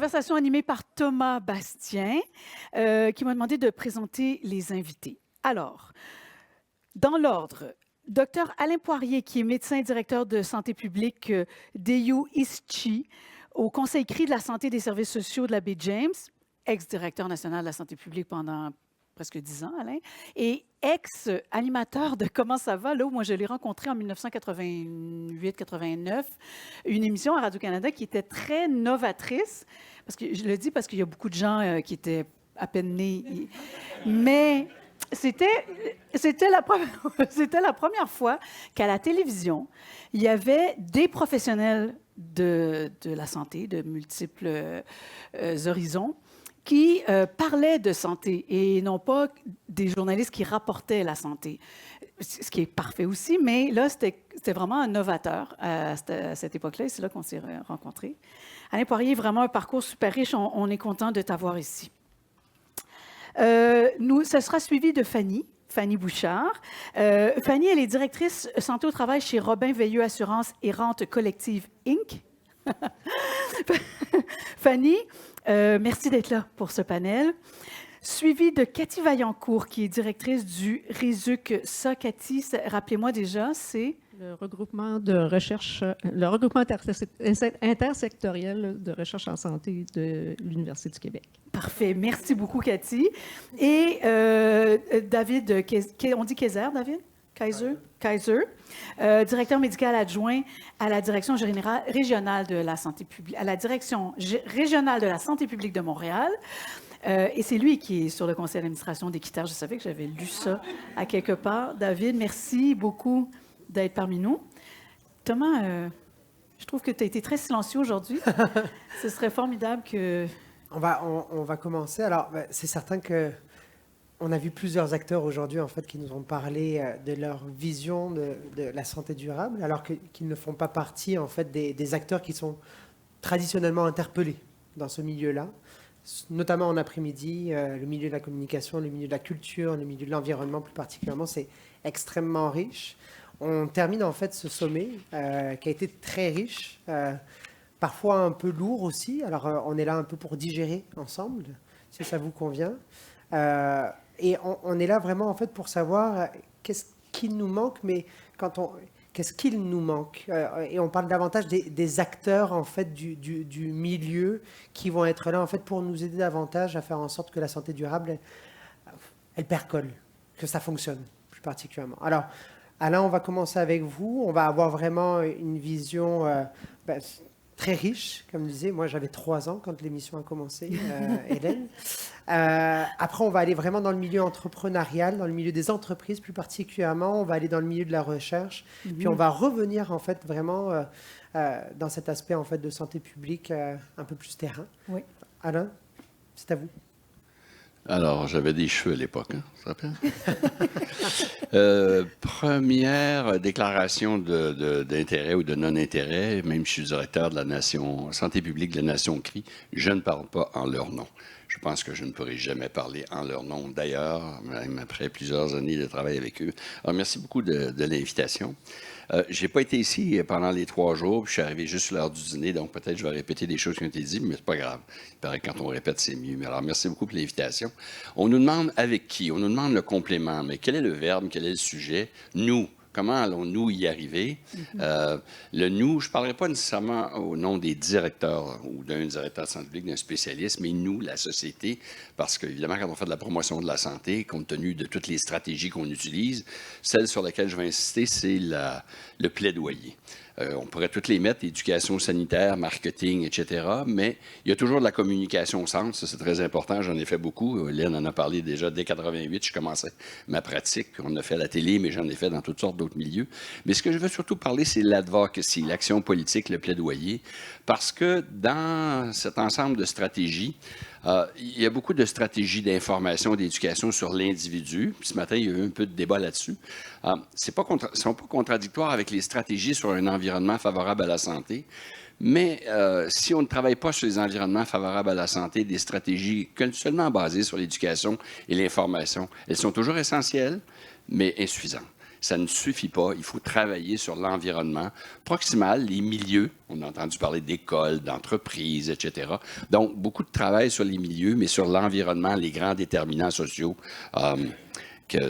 conversation animée par Thomas Bastien, qui m'a demandé de présenter les invités. Alors, dans l'ordre, Dr Alain Poirier, qui est médecin et directeur de santé publique d'EU ISCHI, au Conseil CRI de la santé et des services sociaux de la baie James, ex-directeur national de la santé publique pendant presque 10 ans, Alain, et ex-animateur de Comment ça va, là où moi je l'ai rencontré en 1988-89, une émission à Radio-Canada qui était très novatrice, parce que je le dis parce qu'il y a beaucoup de gens qui étaient à peine nés, mais c'était la première fois qu'à la télévision, il y avait des professionnels de la santé, de multiples horizons, qui parlaient de santé et non pas des journalistes qui rapportaient la santé, ce qui est parfait aussi, mais là, c'était vraiment un novateur à cette époque-là, et c'est là qu'on s'est rencontrés. Alain Poirier, vraiment un parcours super riche, on est content de t'avoir ici. Ça sera suivi de Fanny Bouchard. Fanny, elle est directrice santé au travail chez Robin Veilleux Assurance et Rente Collective Inc. Fanny, merci d'être là pour ce panel. Suivi de Cathy Vaillancourt, qui est directrice du RISUC-SA. Cathy, rappelez-moi déjà, c'est... Le regroupement de recherche, le regroupement intersectoriel de recherche en santé de l'Université du Québec. Parfait. Merci beaucoup, Cathy. Et David, on dit Kaiser, David? Kaiser, directeur médical adjoint à la direction régionale de la santé publique, à la direction régionale de la santé publique de Montréal. Et c'est lui qui est sur le conseil d'administration d'Équiterre. Je savais que j'avais lu ça à quelque part. David, merci beaucoup d'être parmi nous. Thomas, je trouve que tu as été très silencieux aujourd'hui. Ce serait formidable que... On va commencer. Alors, c'est certain que on a vu plusieurs acteurs aujourd'hui en fait qui nous ont parlé de leur vision de la santé durable, alors qu'ils ne font pas partie en fait des acteurs qui sont traditionnellement interpellés dans ce milieu-là, notamment en après-midi, le milieu de la communication, le milieu de la culture, le milieu de l'environnement plus particulièrement, c'est extrêmement riche. On termine en fait ce sommet qui a été très riche, parfois un peu lourd aussi. Alors on est là un peu pour digérer ensemble, si ça vous convient. Et on est là vraiment en fait pour savoir qu'est-ce qu'il nous manque, mais qu'est-ce qu'il nous manque. Et on parle davantage des acteurs en fait du milieu qui vont être là en fait pour nous aider davantage à faire en sorte que la santé durable elle percole, que ça fonctionne plus particulièrement. Alors Alain, on va commencer avec vous. On va avoir vraiment une vision très riche, comme je disais. Moi, j'avais 3 ans quand l'émission a commencé, Hélène. Après, on va aller vraiment dans le milieu entrepreneurial, dans le milieu des entreprises plus particulièrement. On va aller dans le milieu de la recherche. Puis on va revenir en fait vraiment dans cet aspect en fait de santé publique un peu plus terrain. Oui. Alain, c'est à vous. Alors, j'avais des cheveux à l'époque, hein, ça s'appelle. Première déclaration d'intérêt ou de non-intérêt, même si je suis directeur de la Nation Santé publique de la Nation CRI, je ne parle pas en leur nom. Je pense que je ne pourrai jamais parler en leur nom d'ailleurs, même après plusieurs années de travail avec eux. Alors, merci beaucoup de l'invitation. Je n'ai pas été ici pendant les 3 jours, puis je suis arrivé juste sur l'heure du dîner, donc peut-être je vais répéter des choses qui ont été dites, mais c'est pas grave. Il paraît que quand on répète, c'est mieux. Mais alors, merci beaucoup pour l'invitation. On nous demande avec qui? On nous demande le complément, mais quel est le verbe, quel est le sujet? Nous. Comment allons-nous y arriver? Le nous, je ne parlerai pas nécessairement au nom des directeurs ou d'un directeur de santé publique, d'un spécialiste, mais nous, la société, parce qu'évidemment, quand on fait de la promotion de la santé, compte tenu de toutes les stratégies qu'on utilise, celle sur laquelle je vais insister, c'est le plaidoyer. On pourrait toutes les mettre, éducation sanitaire, marketing, etc., mais il y a toujours de la communication au centre, ça c'est très important, j'en ai fait beaucoup. Hélène en a parlé déjà dès 88, je commençais ma pratique, on a fait à la télé, mais j'en ai fait dans toutes sortes d'autres milieux. Mais ce que je veux surtout parler, c'est l'advocacy, l'action politique, le plaidoyer, parce que dans cet ensemble de stratégies, il y a beaucoup de stratégies d'information, d'éducation sur l'individu. Puis ce matin, il y a eu un peu de débat là-dessus. Ils ne sont pas contradictoires avec les stratégies sur un environnement favorable à la santé. Mais si on ne travaille pas sur les environnements favorables à la santé, des stratégies seulement basées sur l'éducation et l'information, elles sont toujours essentielles, mais insuffisantes. ça ne suffit pas. Il faut travailler sur l'environnement proximal, les milieux. On a entendu parler d'écoles, d'entreprises, etc. Donc, beaucoup de travail sur les milieux, mais sur l'environnement, les grands déterminants sociaux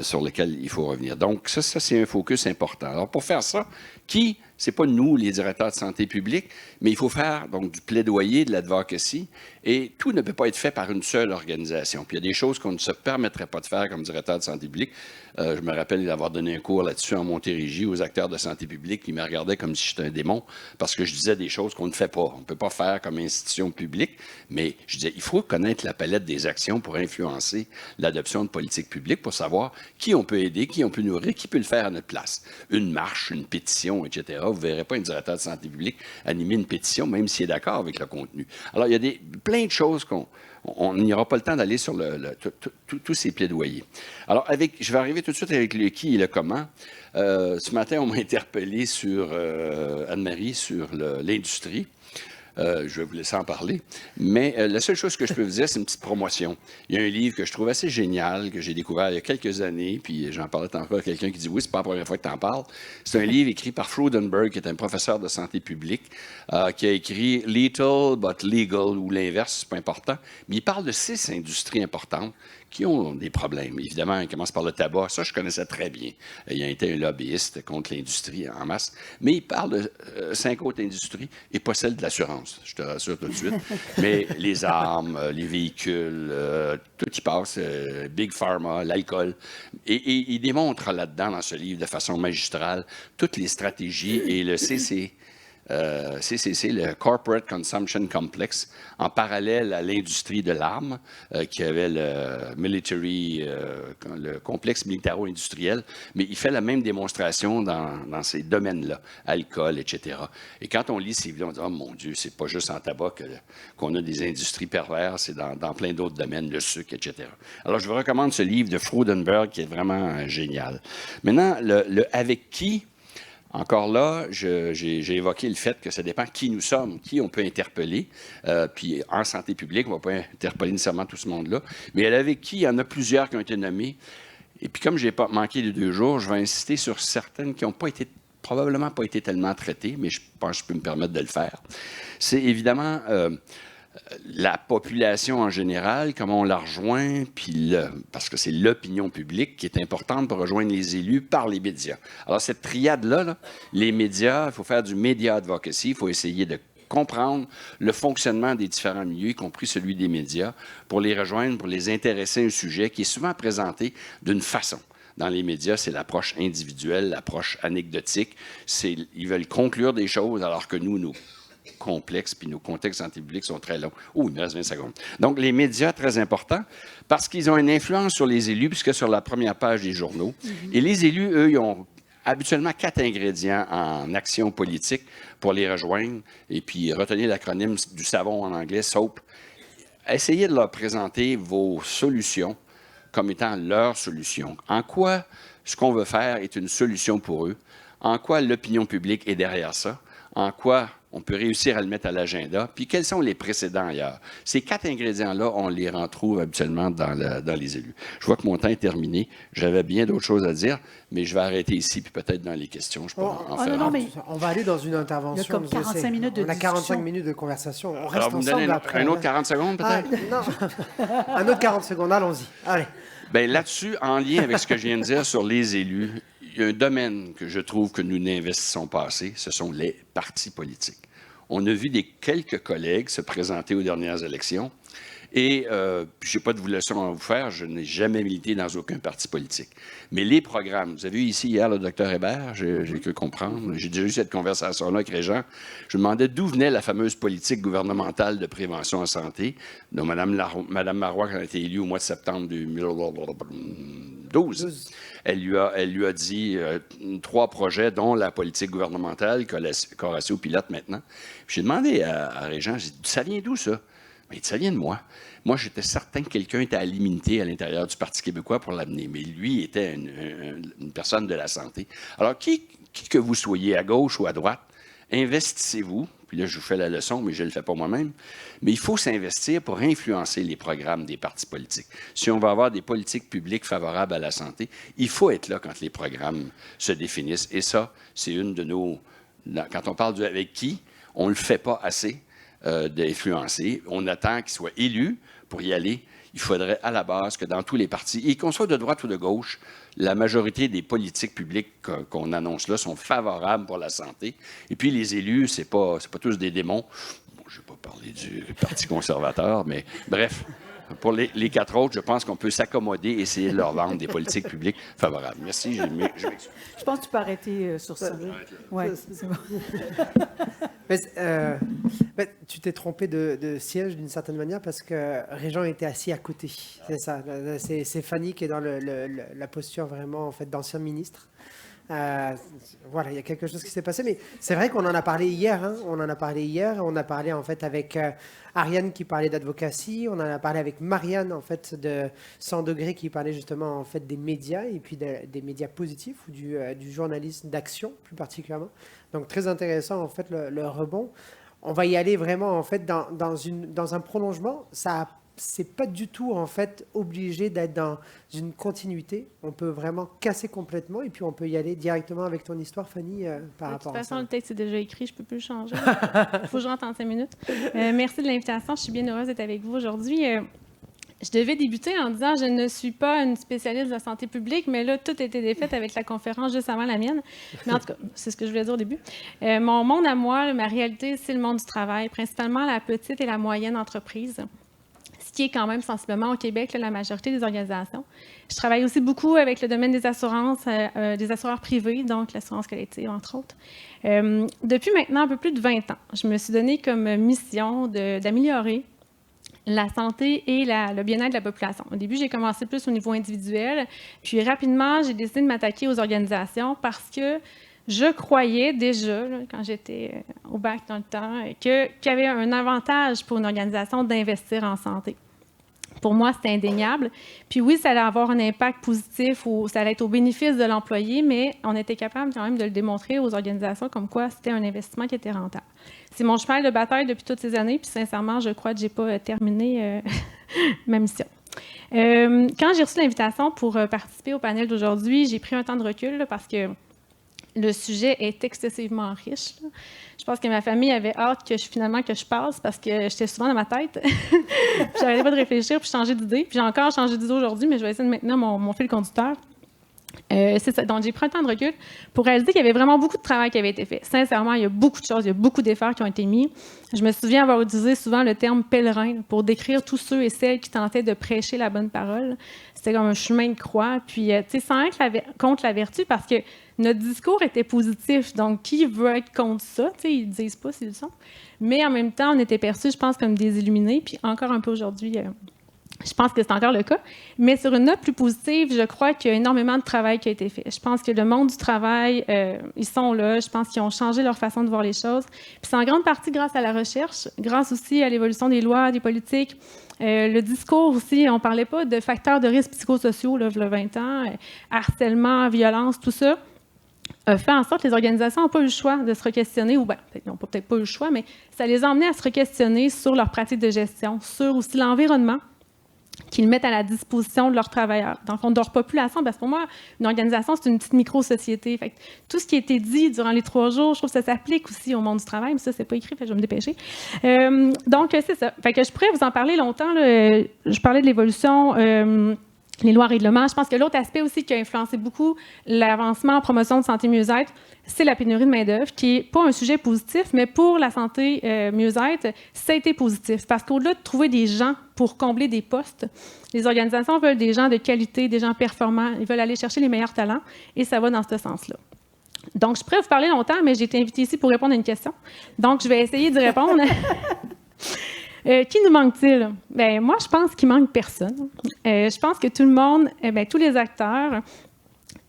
sur lesquels il faut revenir. Donc, ça c'est un focus important. Alors, pour faire ça, c'est pas nous, les directeurs de santé publique, mais il faut faire donc du plaidoyer, de l'advocacy, et tout ne peut pas être fait par une seule organisation. Puis il y a des choses qu'on ne se permettrait pas de faire comme directeur de santé publique. Je me rappelle d'avoir donné un cours là-dessus en Montérégie aux acteurs de santé publique qui me regardaient comme si j'étais un démon parce que je disais des choses qu'on ne fait pas. On ne peut pas faire comme institution publique, mais je disais, il faut connaître la palette des actions pour influencer l'adoption de politiques publiques, pour savoir qui on peut aider, qui on peut nourrir, qui peut le faire à notre place. Une marche, une pétition, etc. Vous ne verrez pas un directeur de santé publique animer une pétition, même s'il est d'accord avec le contenu. Alors, il y a plein de choses on n'aura pas le temps d'aller sur tous ces plaidoyers. Alors, je vais arriver tout de suite avec le qui et le comment. Ce matin, on m'a interpellé sur Anne-Marie, sur l'industrie. Je vais vous laisser en parler. Mais la seule chose que je peux vous dire, c'est une petite promotion. Il y a un livre que je trouve assez génial, que j'ai découvert il y a quelques années, puis j'en parlais encore à quelqu'un qui dit « Oui, c'est pas la première fois que tu en parles ». C'est un livre écrit par Frodenberg, qui est un professeur de santé publique, qui a écrit « Lethal but legal » ou l'inverse, c'est pas important. Mais il parle de 6 industries importantes qui ont des problèmes. Évidemment, il commence par le tabac. Ça, je connaissais très bien. Il a été un lobbyiste contre l'industrie en masse. Mais il parle de 5 autres industries et pas celle de l'assurance. Je te rassure tout de suite. Mais les armes, les véhicules, tout y passe. Big Pharma, l'alcool. Et il démontre là-dedans, dans ce livre, de façon magistrale, toutes les stratégies et le CCC, le Corporate Consumption Complex, en parallèle à l'industrie de l'arme, qui avait le complexe militaro-industriel, mais il fait la même démonstration dans ces domaines-là, alcool, etc. Et quand on lit ces livres, on dit « Oh mon Dieu, c'est pas juste en tabac qu'on a des industries perverses, c'est dans plein d'autres domaines, le sucre, etc. » Alors, je vous recommande ce livre de Frodenberg qui est vraiment génial. Maintenant, le avec qui? Encore là, j'ai évoqué le fait que ça dépend qui nous sommes, qui on peut interpeller. Puis en santé publique, on ne va pas interpeller nécessairement tout ce monde-là. Mais avec qui, il y en a plusieurs qui ont été nommés. Et puis comme je n'ai pas manqué les 2 jours, je vais insister sur certaines qui n'ont probablement pas été tellement traitées, mais je pense que je peux me permettre de le faire. C'est évidemment la population en général, comment on la rejoint, parce que c'est l'opinion publique qui est importante pour rejoindre les élus par les médias. Alors, cette triade-là, les médias, il faut faire du media advocacy, il faut essayer de comprendre le fonctionnement des différents milieux, y compris celui des médias, pour les rejoindre, pour les intéresser à un sujet qui est souvent présenté d'une façon. Dans les médias, c'est l'approche individuelle, l'approche anecdotique. Ils veulent conclure des choses alors que nous complexes, puis nos contextes santé publique sont très longs. Oh, il me reste 20 secondes. Donc, les médias, très importants, parce qu'ils ont une influence sur les élus, puisque sur la première page des journaux. Et les élus, eux, ils ont habituellement 4 ingrédients en action politique pour les rejoindre. Et puis, retenez l'acronyme du savon en anglais, SOAP. Essayez de leur présenter vos solutions comme étant leurs solutions. En quoi ce qu'on veut faire est une solution pour eux? En quoi l'opinion publique est derrière ça? En quoi on peut réussir à le mettre à l'agenda? Puis quels sont les précédents ailleurs? Ces 4 ingrédients-là, on les retrouve habituellement dans les élus. Je vois que mon temps est terminé. J'avais bien d'autres choses à dire, mais je vais arrêter ici, puis peut-être dans les questions, je peux en faire non, mais On va aller dans une intervention. il y a comme 45 minutes de On a 45 discussion. minutes de conversation. On reste Alors, vous me ensemble donnez après. un autre 40 secondes, peut-être? Non. Un autre 40 secondes, allons-y. Allez. Bien, là-dessus, en lien avec ce que je viens de dire sur les élus, il y a un domaine que je trouve que nous n'investissons pas assez, ce sont les partis politiques. On a vu quelques collègues se présenter aux dernières élections et je n'ai pas de leçon à vous faire, je n'ai jamais milité dans aucun parti politique. Mais les programmes, vous avez vu ici hier le docteur Hébert, j'ai cru comprendre, j'ai déjà eu cette conversation-là avec Régent, je me demandais d'où venait la fameuse politique gouvernementale de prévention en santé, dont Mme Marois, quand elle a été élue au mois de septembre 2012. Elle lui a dit 3 projets, dont la politique gouvernementale, qu'Horacio pilote maintenant. J'ai demandé à Régent, j'ai dit, ça vient d'où ça? Mais ça vient de moi. Moi, j'étais certain que quelqu'un était à limiter à l'intérieur du Parti québécois pour l'amener, mais lui était une personne de la santé. Alors, qui que vous soyez, à gauche ou à droite, investissez-vous. Puis là, je vous fais la leçon, mais je ne le fais pas moi-même. Mais il faut s'investir pour influencer les programmes des partis politiques. Si on veut avoir des politiques publiques favorables à la santé, il faut être là quand les programmes se définissent. Et ça, c'est une de nos... Quand on parle du « avec qui », on ne le fait pas assez d'influencer. On attend qu'il soit élu pour y aller. Il faudrait à la base que dans tous les partis, et qu'on soit de droite ou de gauche, la majorité des politiques publiques qu'on annonce là sont favorables pour la santé. Et puis les élus, c'est pas tous des démons. Bon, je ne vais pas parler du Parti conservateur, mais bref. Pour les 4 autres, je pense qu'on peut s'accommoder et essayer de leur vendre des politiques publiques favorables. Merci, je m'excuse. Je pense que tu peux arrêter sur ça. Oui, c'est bon. Mais tu t'es trompé de siège d'une certaine manière parce que Régent était assis à côté. C'est ça. C'est Fanny qui est dans la posture vraiment en fait, d'ancien ministre. Voilà, il y a quelque chose qui s'est passé, mais c'est vrai qu'on en a parlé hier. Hein, on en a parlé hier. On a parlé en fait avec Ariane qui parlait d'advocacy. On en a parlé avec Marianne en fait de 100 degrés qui parlait justement en fait des médias et puis des médias positifs ou du journalisme d'action plus particulièrement. Donc très intéressant en fait le rebond. On va y aller vraiment en fait dans un prolongement. C'est pas du tout en fait obligé d'être dans une continuité. On peut vraiment casser complètement et puis on peut y aller directement avec ton histoire, Fanny, par rapport à ça. De toute façon, le texte est déjà écrit, je peux plus le changer. Il faut que je rentre en 5 minutes. Merci de l'invitation. Je suis bien heureuse d'être avec vous aujourd'hui. Je devais débuter en disant je ne suis pas une spécialiste de la santé publique, mais là, tout a été défait avec la conférence juste avant la mienne. Mais en tout cas, c'est ce que je voulais dire au début. Mon monde à moi, ma réalité, c'est le monde du travail, principalement la petite et la moyenne entreprise. Ce qui est quand même sensiblement au Québec la majorité des organisations. Je travaille aussi beaucoup avec le domaine des assurances, des assureurs privés, donc l'assurance collective, entre autres. Depuis maintenant un peu plus de 20 ans, je me suis donné comme mission d'améliorer la santé et le bien-être de la population. Au début, j'ai commencé plus au niveau individuel, puis rapidement, j'ai décidé de m'attaquer aux organisations parce que je croyais déjà, là, quand j'étais au bac dans le temps, qu'il y avait un avantage pour une organisation d'investir en santé. Pour moi, c'était indéniable. Puis oui, ça allait avoir un impact positif ou ça allait être au bénéfice de l'employé, mais on était capable quand même de le démontrer aux organisations comme quoi c'était un investissement qui était rentable. C'est mon cheval de bataille depuis toutes ces années, puis sincèrement, je crois que je n'ai pas terminé ma mission. Quand j'ai reçu l'invitation pour participer au panel d'aujourd'hui, j'ai pris un temps de recul là, parce que le sujet est excessivement riche. Là. Je pense que ma famille avait hâte que je passe parce que j'étais souvent dans ma tête. Puis j'arrêtais pas de réfléchir puis changer d'idée. Puis j'ai encore changé d'idée aujourd'hui, mais je vais essayer de maintenir mon fil conducteur. C'est ça. Donc, j'ai pris un temps de recul pour réaliser qu'il y avait vraiment beaucoup de travail qui avait été fait. Sincèrement, il y a beaucoup de choses, il y a beaucoup d'efforts qui ont été mis. Je me souviens avoir utilisé souvent le terme « pèlerin » pour décrire tous ceux et celles qui tentaient de prêcher la bonne parole. C'était comme un chemin de croix. Puis, tu sais, sans être contre la vertu, parce que notre discours était positif. Donc, qui veut être contre ça? Tu sais, ils ne disent pas s'ils le sont. Mais en même temps, on était perçus, je pense, comme des illuminés. Puis encore un peu aujourd'hui, je pense que c'est encore le cas. Mais sur une note plus positive, je crois qu'il y a énormément de travail qui a été fait. Je pense que le monde du travail, ils sont là. Je pense qu'ils ont changé leur façon de voir les choses. Puis c'est en grande partie grâce à la recherche, grâce aussi à l'évolution des lois, des politiques. Le discours aussi, on ne parlait pas de facteurs de risque psychosociaux, là, il y a 20 ans, harcèlement, violence, tout ça. A fait en sorte que les organisations n'ont pas eu le choix de se re-questionner, ou bien, ils n'ont peut-être pas eu le choix, mais ça les a emmenés à se re-questionner sur leurs pratiques de gestion, sur aussi l'environnement qu'ils mettent à la disposition de leurs travailleurs, dans le fond, de leur population, parce que pour moi, une organisation, c'est une petite micro-société. Fait que tout ce qui a été dit durant les 3 jours, je trouve que ça s'applique aussi au monde du travail, mais ça, c'est pas écrit, fait que je vais me dépêcher. Donc, c'est ça. Fait que je pourrais vous en parler longtemps. Là. Je parlais de l'évolution... les lois, règlements. Je pense que l'autre aspect aussi qui a influencé beaucoup l'avancement en promotion de santé mieux-être, c'est la pénurie de main-d'œuvre, qui n'est pas un sujet positif, mais pour la santé mieux-être, ça a été positif. Parce qu'au-delà de trouver des gens pour combler des postes, les organisations veulent des gens de qualité, des gens performants. Ils veulent aller chercher les meilleurs talents, et ça va dans ce sens-là. Donc, je pourrais vous parler longtemps, mais j'ai été invitée ici pour répondre à une question. Donc, je vais essayer d'y répondre. Qui nous manque-t-il? Bien, moi, je pense qu'il manque personne. Je pense que tout le monde, tous les acteurs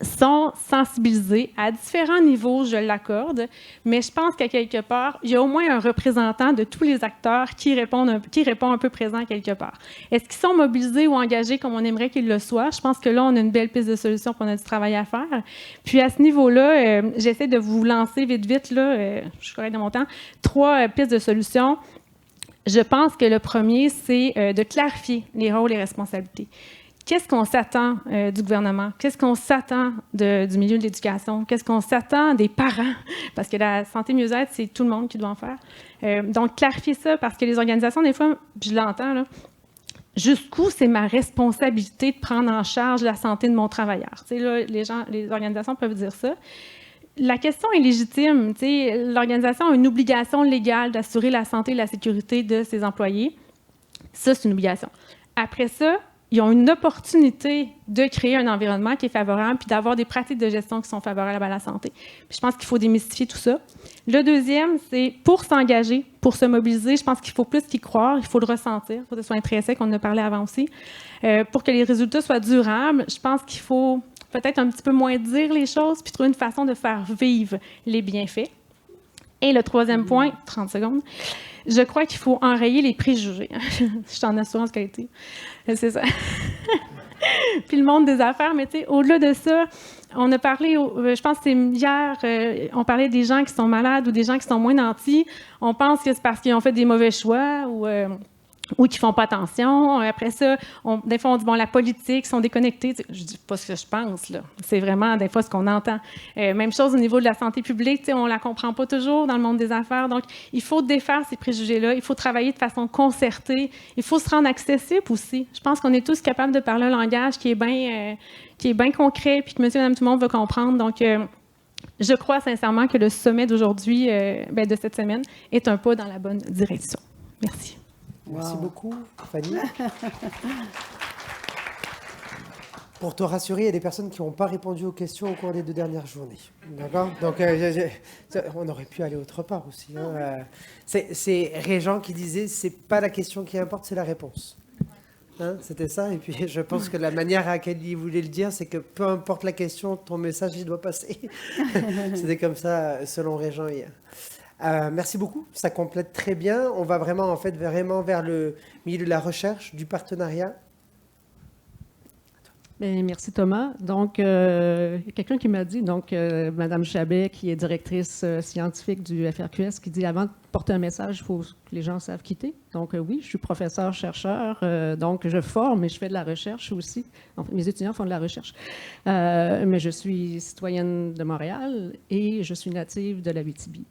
sont sensibilisés à différents niveaux, je l'accorde, mais je pense qu'à quelque part, il y a au moins un représentant de tous les acteurs qui répond un peu présent quelque part. Est-ce qu'ils sont mobilisés ou engagés comme on aimerait qu'ils le soient? Je pense que là, on a une belle piste de solution pour notre travail à faire. Puis à ce niveau-là, j'essaie de vous lancer vite, là, je suis correcte de mon temps, 3 pistes de solutions. Je pense que le premier, c'est de clarifier les rôles et responsabilités. Qu'est-ce qu'on s'attend du gouvernement? Qu'est-ce qu'on s'attend du milieu de l'éducation? Qu'est-ce qu'on s'attend des parents? Parce que la santé mieux-être, c'est tout le monde qui doit en faire. Donc, clarifier ça, parce que les organisations, des fois, je l'entends, là, jusqu'où c'est ma responsabilité de prendre en charge la santé de mon travailleur? Tu sais, là, les organisations peuvent dire ça. La question est légitime. Tu sais, l'organisation a une obligation légale d'assurer la santé et la sécurité de ses employés. Ça, c'est une obligation. Après ça, ils ont une opportunité de créer un environnement qui est favorable puis d'avoir des pratiques de gestion qui sont favorables à la santé. Puis je pense qu'il faut démystifier tout ça. Le deuxième, c'est pour s'engager, pour se mobiliser, je pense qu'il faut plus qu'y croire, il faut le ressentir, il faut que ce soit intrinsèque, on en a parlé avant aussi. Pour que les résultats soient durables, je pense qu'il faut peut-être un petit peu moins dire les choses puis trouver une façon de faire vivre les bienfaits. Et le troisième point, 30 secondes, je crois qu'il faut enrayer les préjugés. Je suis en assurance qualité. C'est ça. Puis le monde des affaires, mais tu sais, au-delà de ça, on a parlé, je pense que c'est hier, on parlait des gens qui sont malades ou des gens qui sont moins nantis. On pense que c'est parce qu'ils ont fait des mauvais choix ou qui font pas attention. Après ça, des fois, on dit, bon, la politique, ils sont déconnectés. Je dis pas ce que je pense, là. C'est vraiment, des fois, ce qu'on entend. Même chose au niveau de la santé publique, on la comprend pas toujours dans le monde des affaires. Donc, il faut défaire ces préjugés-là. Il faut travailler de façon concertée. Il faut se rendre accessible aussi. Je pense qu'on est tous capables de parler un langage qui est bien concret puis que monsieur et madame tout le monde va comprendre. Donc, je crois sincèrement que le sommet d'aujourd'hui, de cette semaine, est un pas dans la bonne direction. Merci. Merci beaucoup, Fanny. Pour te rassurer, il y a des personnes qui n'ont pas répondu aux questions au cours des 2 dernières journées. D'accord? Donc, on aurait pu aller autre part aussi. Hein. C'est Régent qui disait, c'est pas la question qui importe, c'est la réponse. Hein, c'était ça. Et puis, je pense que la manière à laquelle il voulait le dire, c'est que peu importe la question, ton message, il doit passer. C'était comme ça, selon Régent hier. Merci beaucoup, ça complète très bien. On va vraiment, vers le milieu de la recherche, du partenariat. Bien, merci Thomas. Donc, il y a quelqu'un qui m'a dit, Mme Chabet, qui est directrice scientifique du FRQS, qui dit, avant de porter un message, il faut que les gens savent quitter. Donc, oui, je suis professeur-chercheur, donc je forme et je fais de la recherche aussi. Donc, mes étudiants font de la recherche. Mais je suis citoyenne de Montréal et je suis native de l'Abitibi.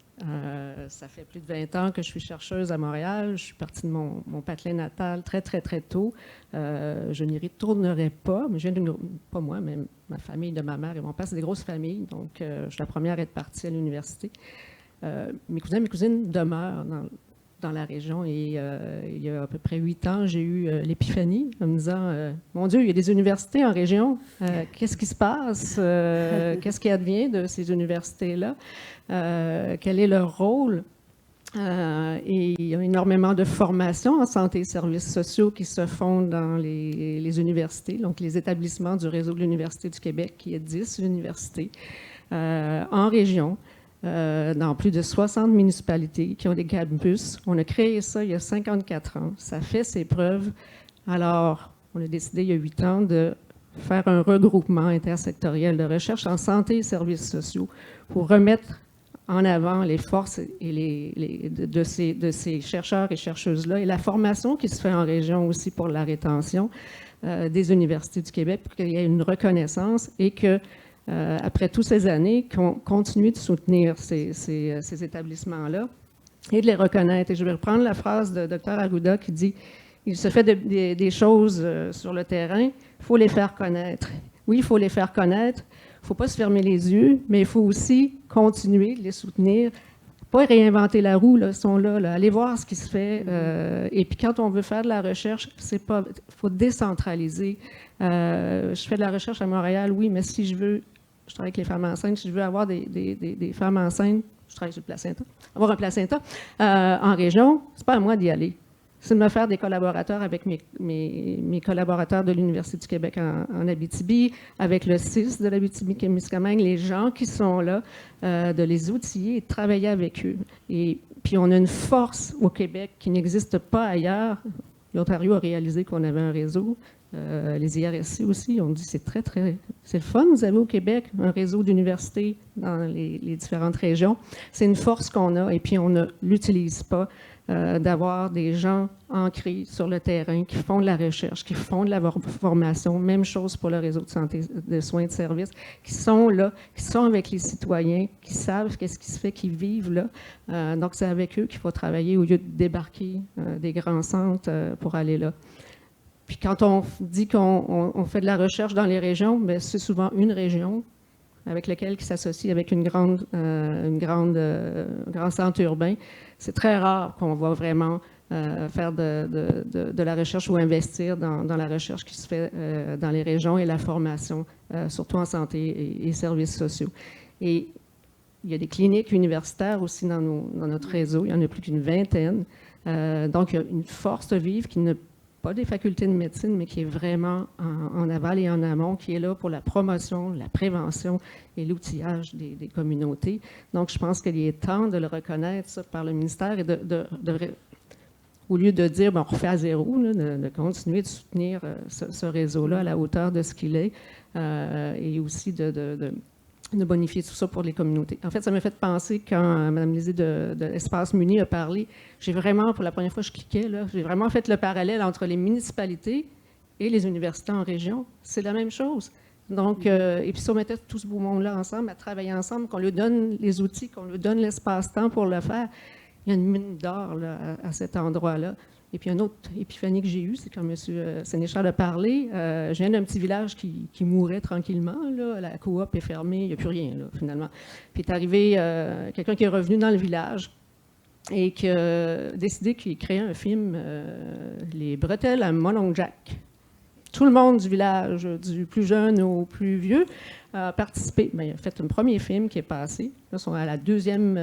Ça fait plus de 20 ans que je suis chercheuse à Montréal. Je suis partie de mon patelin natal très, très, très tôt. Je n'y retournerai pas, mais pas moi, mais ma famille de ma mère et mon père, c'est des grosses familles. Donc, je suis la première à être partie à l'université. Mes cousins et mes cousines demeurent dans la région et il y a à peu près 8 ans, j'ai eu l'épiphanie en me disant mon Dieu, il y a des universités en région. Qu'est-ce qui se passe? Qu'est-ce qui advient de ces universités-là? Quel est leur rôle? Et il y a énormément de formations en santé et services sociaux qui se font dans les universités, donc les établissements du réseau de l'Université du Québec, qui est 10 universités en région. Dans plus de 60 municipalités qui ont des campus. On a créé ça il y a 54 ans. Ça fait ses preuves. Alors, on a décidé il y a 8 ans de faire un regroupement intersectoriel de recherche en santé et services sociaux pour remettre en avant les forces et de ces chercheurs et chercheuses-là et la formation qui se fait en région aussi pour la rétention des universités du Québec pour qu'il y ait une reconnaissance et que après toutes ces années, qu'on continue de soutenir ces établissements-là et de les reconnaître. Et je vais reprendre la phrase de Dr Arruda qui dit « Il se fait des choses sur le terrain, il faut les faire connaître. » Oui, il faut les faire connaître, il ne faut pas se fermer les yeux, mais il faut aussi continuer de les soutenir. Pas réinventer la roue, là, ils sont là, aller voir ce qui se fait. Et puis quand on veut faire de la recherche, il faut décentraliser. Je fais de la recherche à Montréal, oui, mais si je travaille avec les femmes enceintes, si je veux avoir des femmes enceintes, je travaille sur le placenta, avoir un placenta en région, c'est pas à moi d'y aller. c'est de me faire des collaborateurs avec mes collaborateurs de l'Université du Québec en Abitibi, avec le CIS de l'Abitibi-Témiscamingue, les gens qui sont là, de les outiller et de travailler avec eux. Et puis, on a une force au Québec qui n'existe pas ailleurs. L'Ontario a réalisé qu'on avait un réseau. Les IRSC aussi ont dit c'est c'est le fun, vous avez au Québec un réseau d'universités dans les différentes régions. C'est une force qu'on a et puis on ne l'utilise pas. D'avoir des gens ancrés sur le terrain qui font de la recherche, qui font de la formation, même chose pour le réseau de santé, de soins de services, qui sont là, qui sont avec les citoyens, qui savent qu'est-ce qui se fait, qui vivent là. Donc, c'est avec eux qu'il faut travailler au lieu de débarquer des grands centres pour aller là. Puis quand on dit qu'on fait de la recherche dans les régions, bien, c'est souvent une région avec laquelle qui s'associe avec un grand centre urbain. C'est très rare qu'on va vraiment faire de la recherche ou investir dans la recherche qui se fait dans les régions et la formation, surtout en santé et services sociaux. Et il y a des cliniques universitaires aussi dans notre réseau. Il y en a plus d'une vingtaine. Donc, il y a une force vive qui n'a pas des facultés de médecine, mais qui est vraiment en aval et en amont, qui est là pour la promotion, la prévention et l'outillage des communautés. Donc, je pense qu'il est temps de le reconnaître ça, par le ministère et au lieu de dire, on refait à zéro, là, de continuer de soutenir ce réseau-là à la hauteur de ce qu'il est et aussi de bonifier tout ça pour les communautés. En fait, ça m'a fait penser quand Mme Lisée de Espace Muni a parlé, j'ai vraiment, pour la première fois je cliquais, là, j'ai vraiment fait le parallèle entre les municipalités et les universités en région. C'est la même chose. Donc, et puis si on mettait tout ce beau monde-là ensemble, à travailler ensemble, qu'on lui donne les outils, qu'on lui donne l'espace-temps pour le faire, il y a une mine d'or à cet endroit-là. Et puis, une autre épiphanie que j'ai eue, c'est quand M. Sénéchal a parlé, je viens d'un petit village qui mourait tranquillement. Là, la coop est fermée, il n'y a plus rien, là, finalement. Puis est arrivé quelqu'un qui est revenu dans le village et qui a décidé qu'il créait un film, Les bretelles à mon oncle Jack. Tout le monde du village, du plus jeune au plus vieux, a participé. Bien, il a fait un premier film qui est passé. Là, ils sont à la deuxième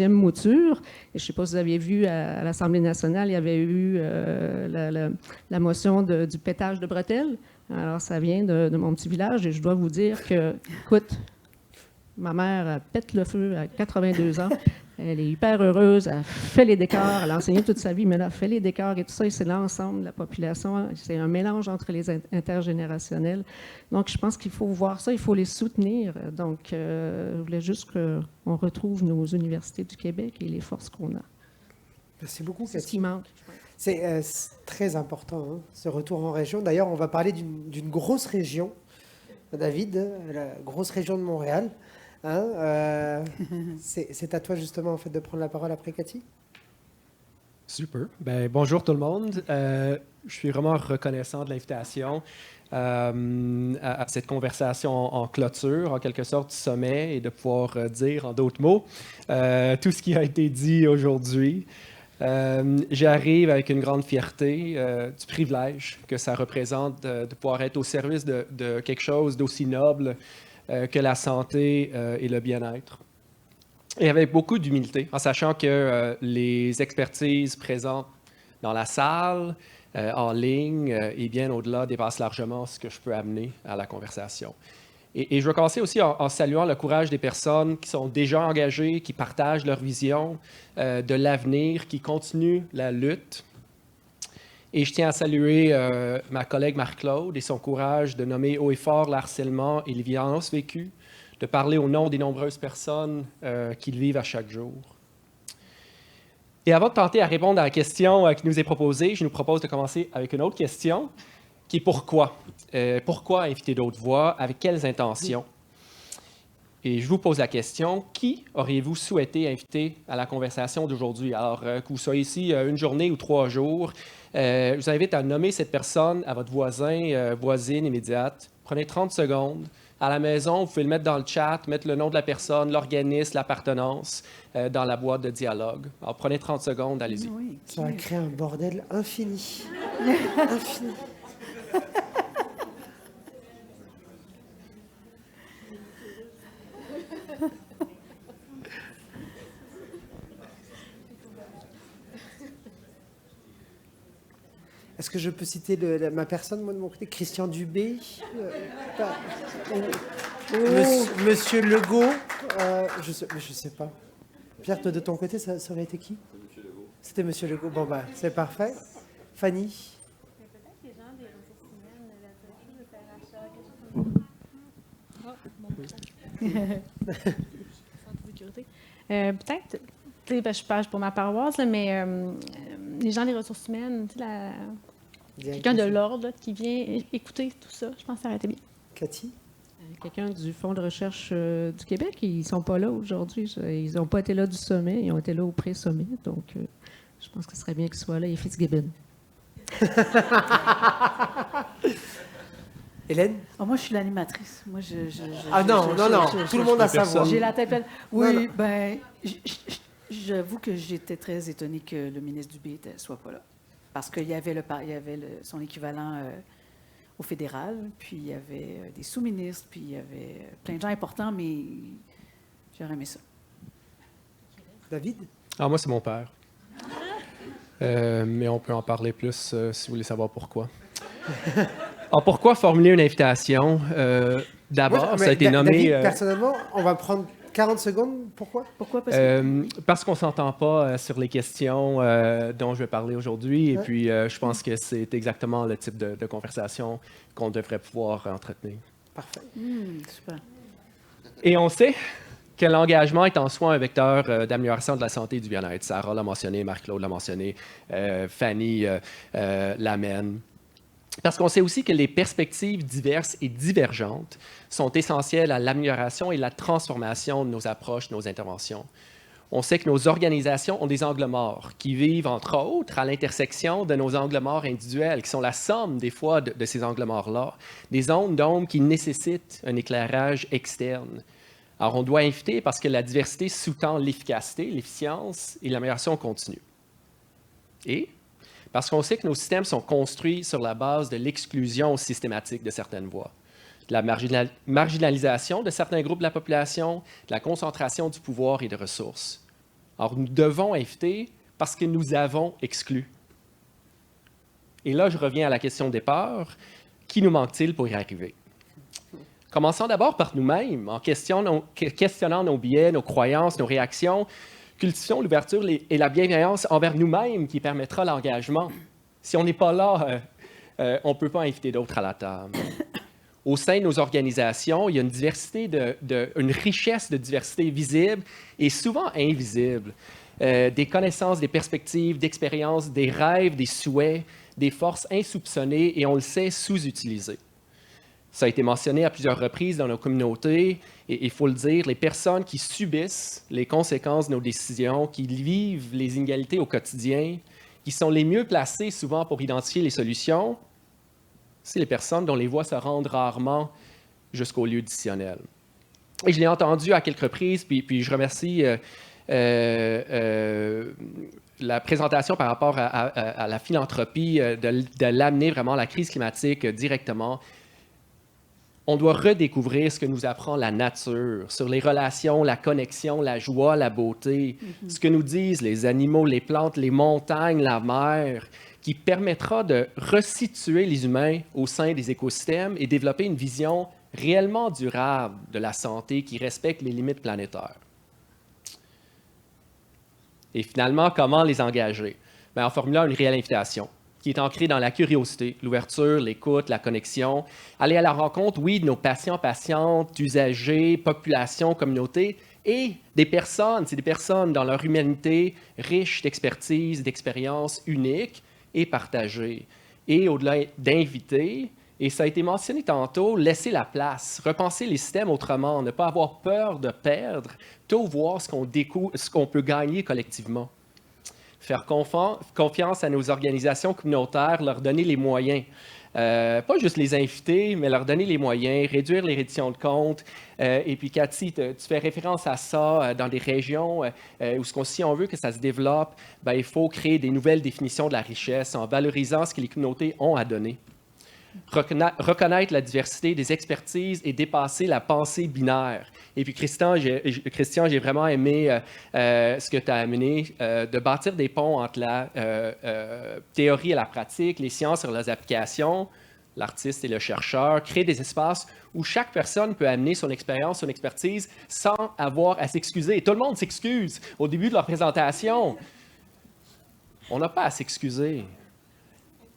mouture. Et je ne sais pas si vous aviez vu à l'Assemblée nationale, il y avait eu la motion du pétage de bretelles. Alors, ça vient de mon petit village. Et je dois vous dire que, écoute, ma mère pète le feu à 82 ans. Elle est hyper heureuse, elle fait les décors, elle a enseigné toute sa vie, mais là, elle fait les décors et tout ça, et c'est l'ensemble de la population. C'est un mélange entre les intergénérationnels. Donc, je pense qu'il faut voir ça, il faut les soutenir. Donc, je voulais juste qu'on retrouve nos universités du Québec et les forces qu'on a. Merci beaucoup, C'est ce qui manque. C'est très important, hein, ce retour en région. D'ailleurs, on va parler d'une grosse région, David, la grosse région de Montréal. Hein, c'est à toi justement en fait de prendre la parole après Cathy. Super. Ben, bonjour tout le monde. Je suis vraiment reconnaissant de l'invitation à cette conversation en clôture, en quelque sorte, du sommet et de pouvoir dire en d'autres mots tout ce qui a été dit aujourd'hui. J'arrive avec une grande fierté du privilège que ça représente de pouvoir être au service de quelque chose d'aussi noble que la santé et le bien-être. Et avec beaucoup d'humilité, en sachant que les expertises présentes dans la salle, en ligne et bien au-delà dépassent largement ce que je peux amener à la conversation. Et je veux commencer aussi en saluant le courage des personnes qui sont déjà engagées, qui partagent leur vision de l'avenir, qui continuent la lutte. Et je tiens à saluer ma collègue Marc-Claude et son courage de nommer haut et fort le harcèlement et les violences vécues, de parler au nom des nombreuses personnes qui le vivent à chaque jour. Et avant de tenter à répondre à la question qui nous est proposée, je nous propose de commencer avec une autre question, qui est pourquoi? Pourquoi inviter d'autres voix? Avec quelles intentions? Et je vous pose la question, qui auriez-vous souhaité inviter à la conversation d'aujourd'hui? Alors, que vous soyez ici une journée ou 3 jours, je vous invite à nommer cette personne à votre voisin, voisine immédiate. Prenez 30 secondes. À la maison, vous pouvez le mettre dans le chat, mettre le nom de la personne, l'organisme, l'appartenance dans la boîte de dialogue. Alors, prenez 30 secondes, allez-y. Oui, Ça va créer un bordel infini. Infini. Est-ce que je peux citer ma personne, moi, de mon côté? Christian Dubé, Monsieur Legault, je sais pas. Pierre, toi, de ton côté, ça aurait été qui? C'était Monsieur Legault. Bon, bah, c'est parfait. Fanny? Peut-être les gens des ressources humaines, la directrice de peut-être, tu sais, je parle pour ma paroisse, là, mais les gens des ressources humaines, tu sais, quelqu'un de l'ordre là, qui vient écouter tout ça, je pense que ça aurait été bien. Cathy? Quelqu'un du Fonds de recherche du Québec, ils ne sont pas là aujourd'hui. Ils n'ont pas été là du sommet, ils ont été là au pré-sommet. Donc, je pense que ce serait bien qu'ils soient là. Et Fitzgibbon. Hélène? Moi, je suis l'animatrice. Moi, non, tout le monde a sa voix. J'ai la tête pleine. Oui, Non. ben, j'avoue que j'étais très étonnée que le ministre Dubé ne soit pas là. Parce qu'il y avait, son équivalent au fédéral, puis il y avait des sous-ministres, puis il y avait plein de gens importants, mais j'aurais aimé ça. David? Ah, moi, c'est mon père. Mais on peut en parler plus si vous voulez savoir pourquoi. Alors, pourquoi formuler une invitation? D'abord, ça a été nommé... David, personnellement, on va prendre 40 secondes. Pourquoi? Pourquoi? Parce qu'on ne s'entend pas sur les questions dont je vais parler aujourd'hui. Et puis, je pense que c'est exactement le type de conversation qu'on devrait pouvoir entretenir. Parfait. Super. Et on sait que l'engagement est en soi un vecteur d'amélioration de la santé et du bien-être. Sarah l'a mentionné, Marc-Claude l'a mentionné, Fanny l'amène. Parce qu'on sait aussi que les perspectives diverses et divergentes sont essentielles à l'amélioration et la transformation de nos approches, de nos interventions. On sait que nos organisations ont des angles morts qui vivent, entre autres, à l'intersection de nos angles morts individuels, qui sont la somme, des fois, de ces angles morts-là. Des zones d'ombre qui nécessitent un éclairage externe. Alors, on doit inviter parce que la diversité sous-tend l'efficacité, l'efficience et l'amélioration continue. Et parce qu'on sait que nos systèmes sont construits sur la base de l'exclusion systématique de certaines voies, de la marginalisation de certains groupes de la population, de la concentration du pouvoir et de ressources. Alors, nous devons inviter parce que nous avons exclu. Et là, je reviens à la question de départ. Qui nous manque-t-il pour y arriver? Commençons d'abord par nous-mêmes, en questionnant nos biais, nos croyances, nos réactions. Cultivons l'ouverture et la bienveillance envers nous-mêmes qui permettra l'engagement. Si on n'est pas là, on ne peut pas inviter d'autres à la table. Au sein de nos organisations, il y a une richesse de diversité visible et souvent invisible. Des connaissances, des perspectives, d'expériences, des rêves, des souhaits, des forces insoupçonnées et, on le sait, sous-utilisées. Ça a été mentionné à plusieurs reprises dans nos communautés, et il faut le dire, les personnes qui subissent les conséquences de nos décisions, qui vivent les inégalités au quotidien, qui sont les mieux placées souvent pour identifier les solutions, c'est les personnes dont les voix se rendent rarement jusqu'au lieu décisionnel. Et je l'ai entendu à quelques reprises, puis je remercie la présentation par rapport à la philanthropie, de l'amener vraiment à la crise climatique directement. On doit redécouvrir ce que nous apprend la nature sur les relations, la connexion, la joie, la beauté, ce que nous disent les animaux, les plantes, les montagnes, la mer, qui permettra de resituer les humains au sein des écosystèmes et développer une vision réellement durable de la santé qui respecte les limites planétaires. Et finalement, comment les engager? Bien, en formulant une réelle invitation, qui est ancrée dans la curiosité, l'ouverture, l'écoute, la connexion. Aller à la rencontre, oui, de nos patients, patientes, usagers, populations, communautés, et des personnes, c'est des personnes dans leur humanité riches d'expertise, d'expériences uniques et partagées. Et au-delà d'inviter, et ça a été mentionné tantôt, laisser la place, repenser les systèmes autrement, ne pas avoir peur de perdre, plutôt voir ce qu'on peut gagner collectivement. Faire confiance à nos organisations communautaires, leur donner les moyens. Pas juste les inviter, mais leur donner les moyens, réduire les redditions de comptes. Et puis, Cathy, tu fais référence à ça dans des régions où, si on veut que ça se développe, bien, il faut créer des nouvelles définitions de la richesse en valorisant ce que les communautés ont à donner. reconnaître la diversité des expertises et dépasser la pensée binaire. Et puis, Christian, j'ai vraiment aimé ce que tu as amené, de bâtir des ponts entre la théorie et la pratique, les sciences et leurs applications, l'artiste et le chercheur, créer des espaces où chaque personne peut amener son expérience, son expertise, sans avoir à s'excuser. Tout le monde s'excuse au début de leur présentation. On n'a pas à s'excuser.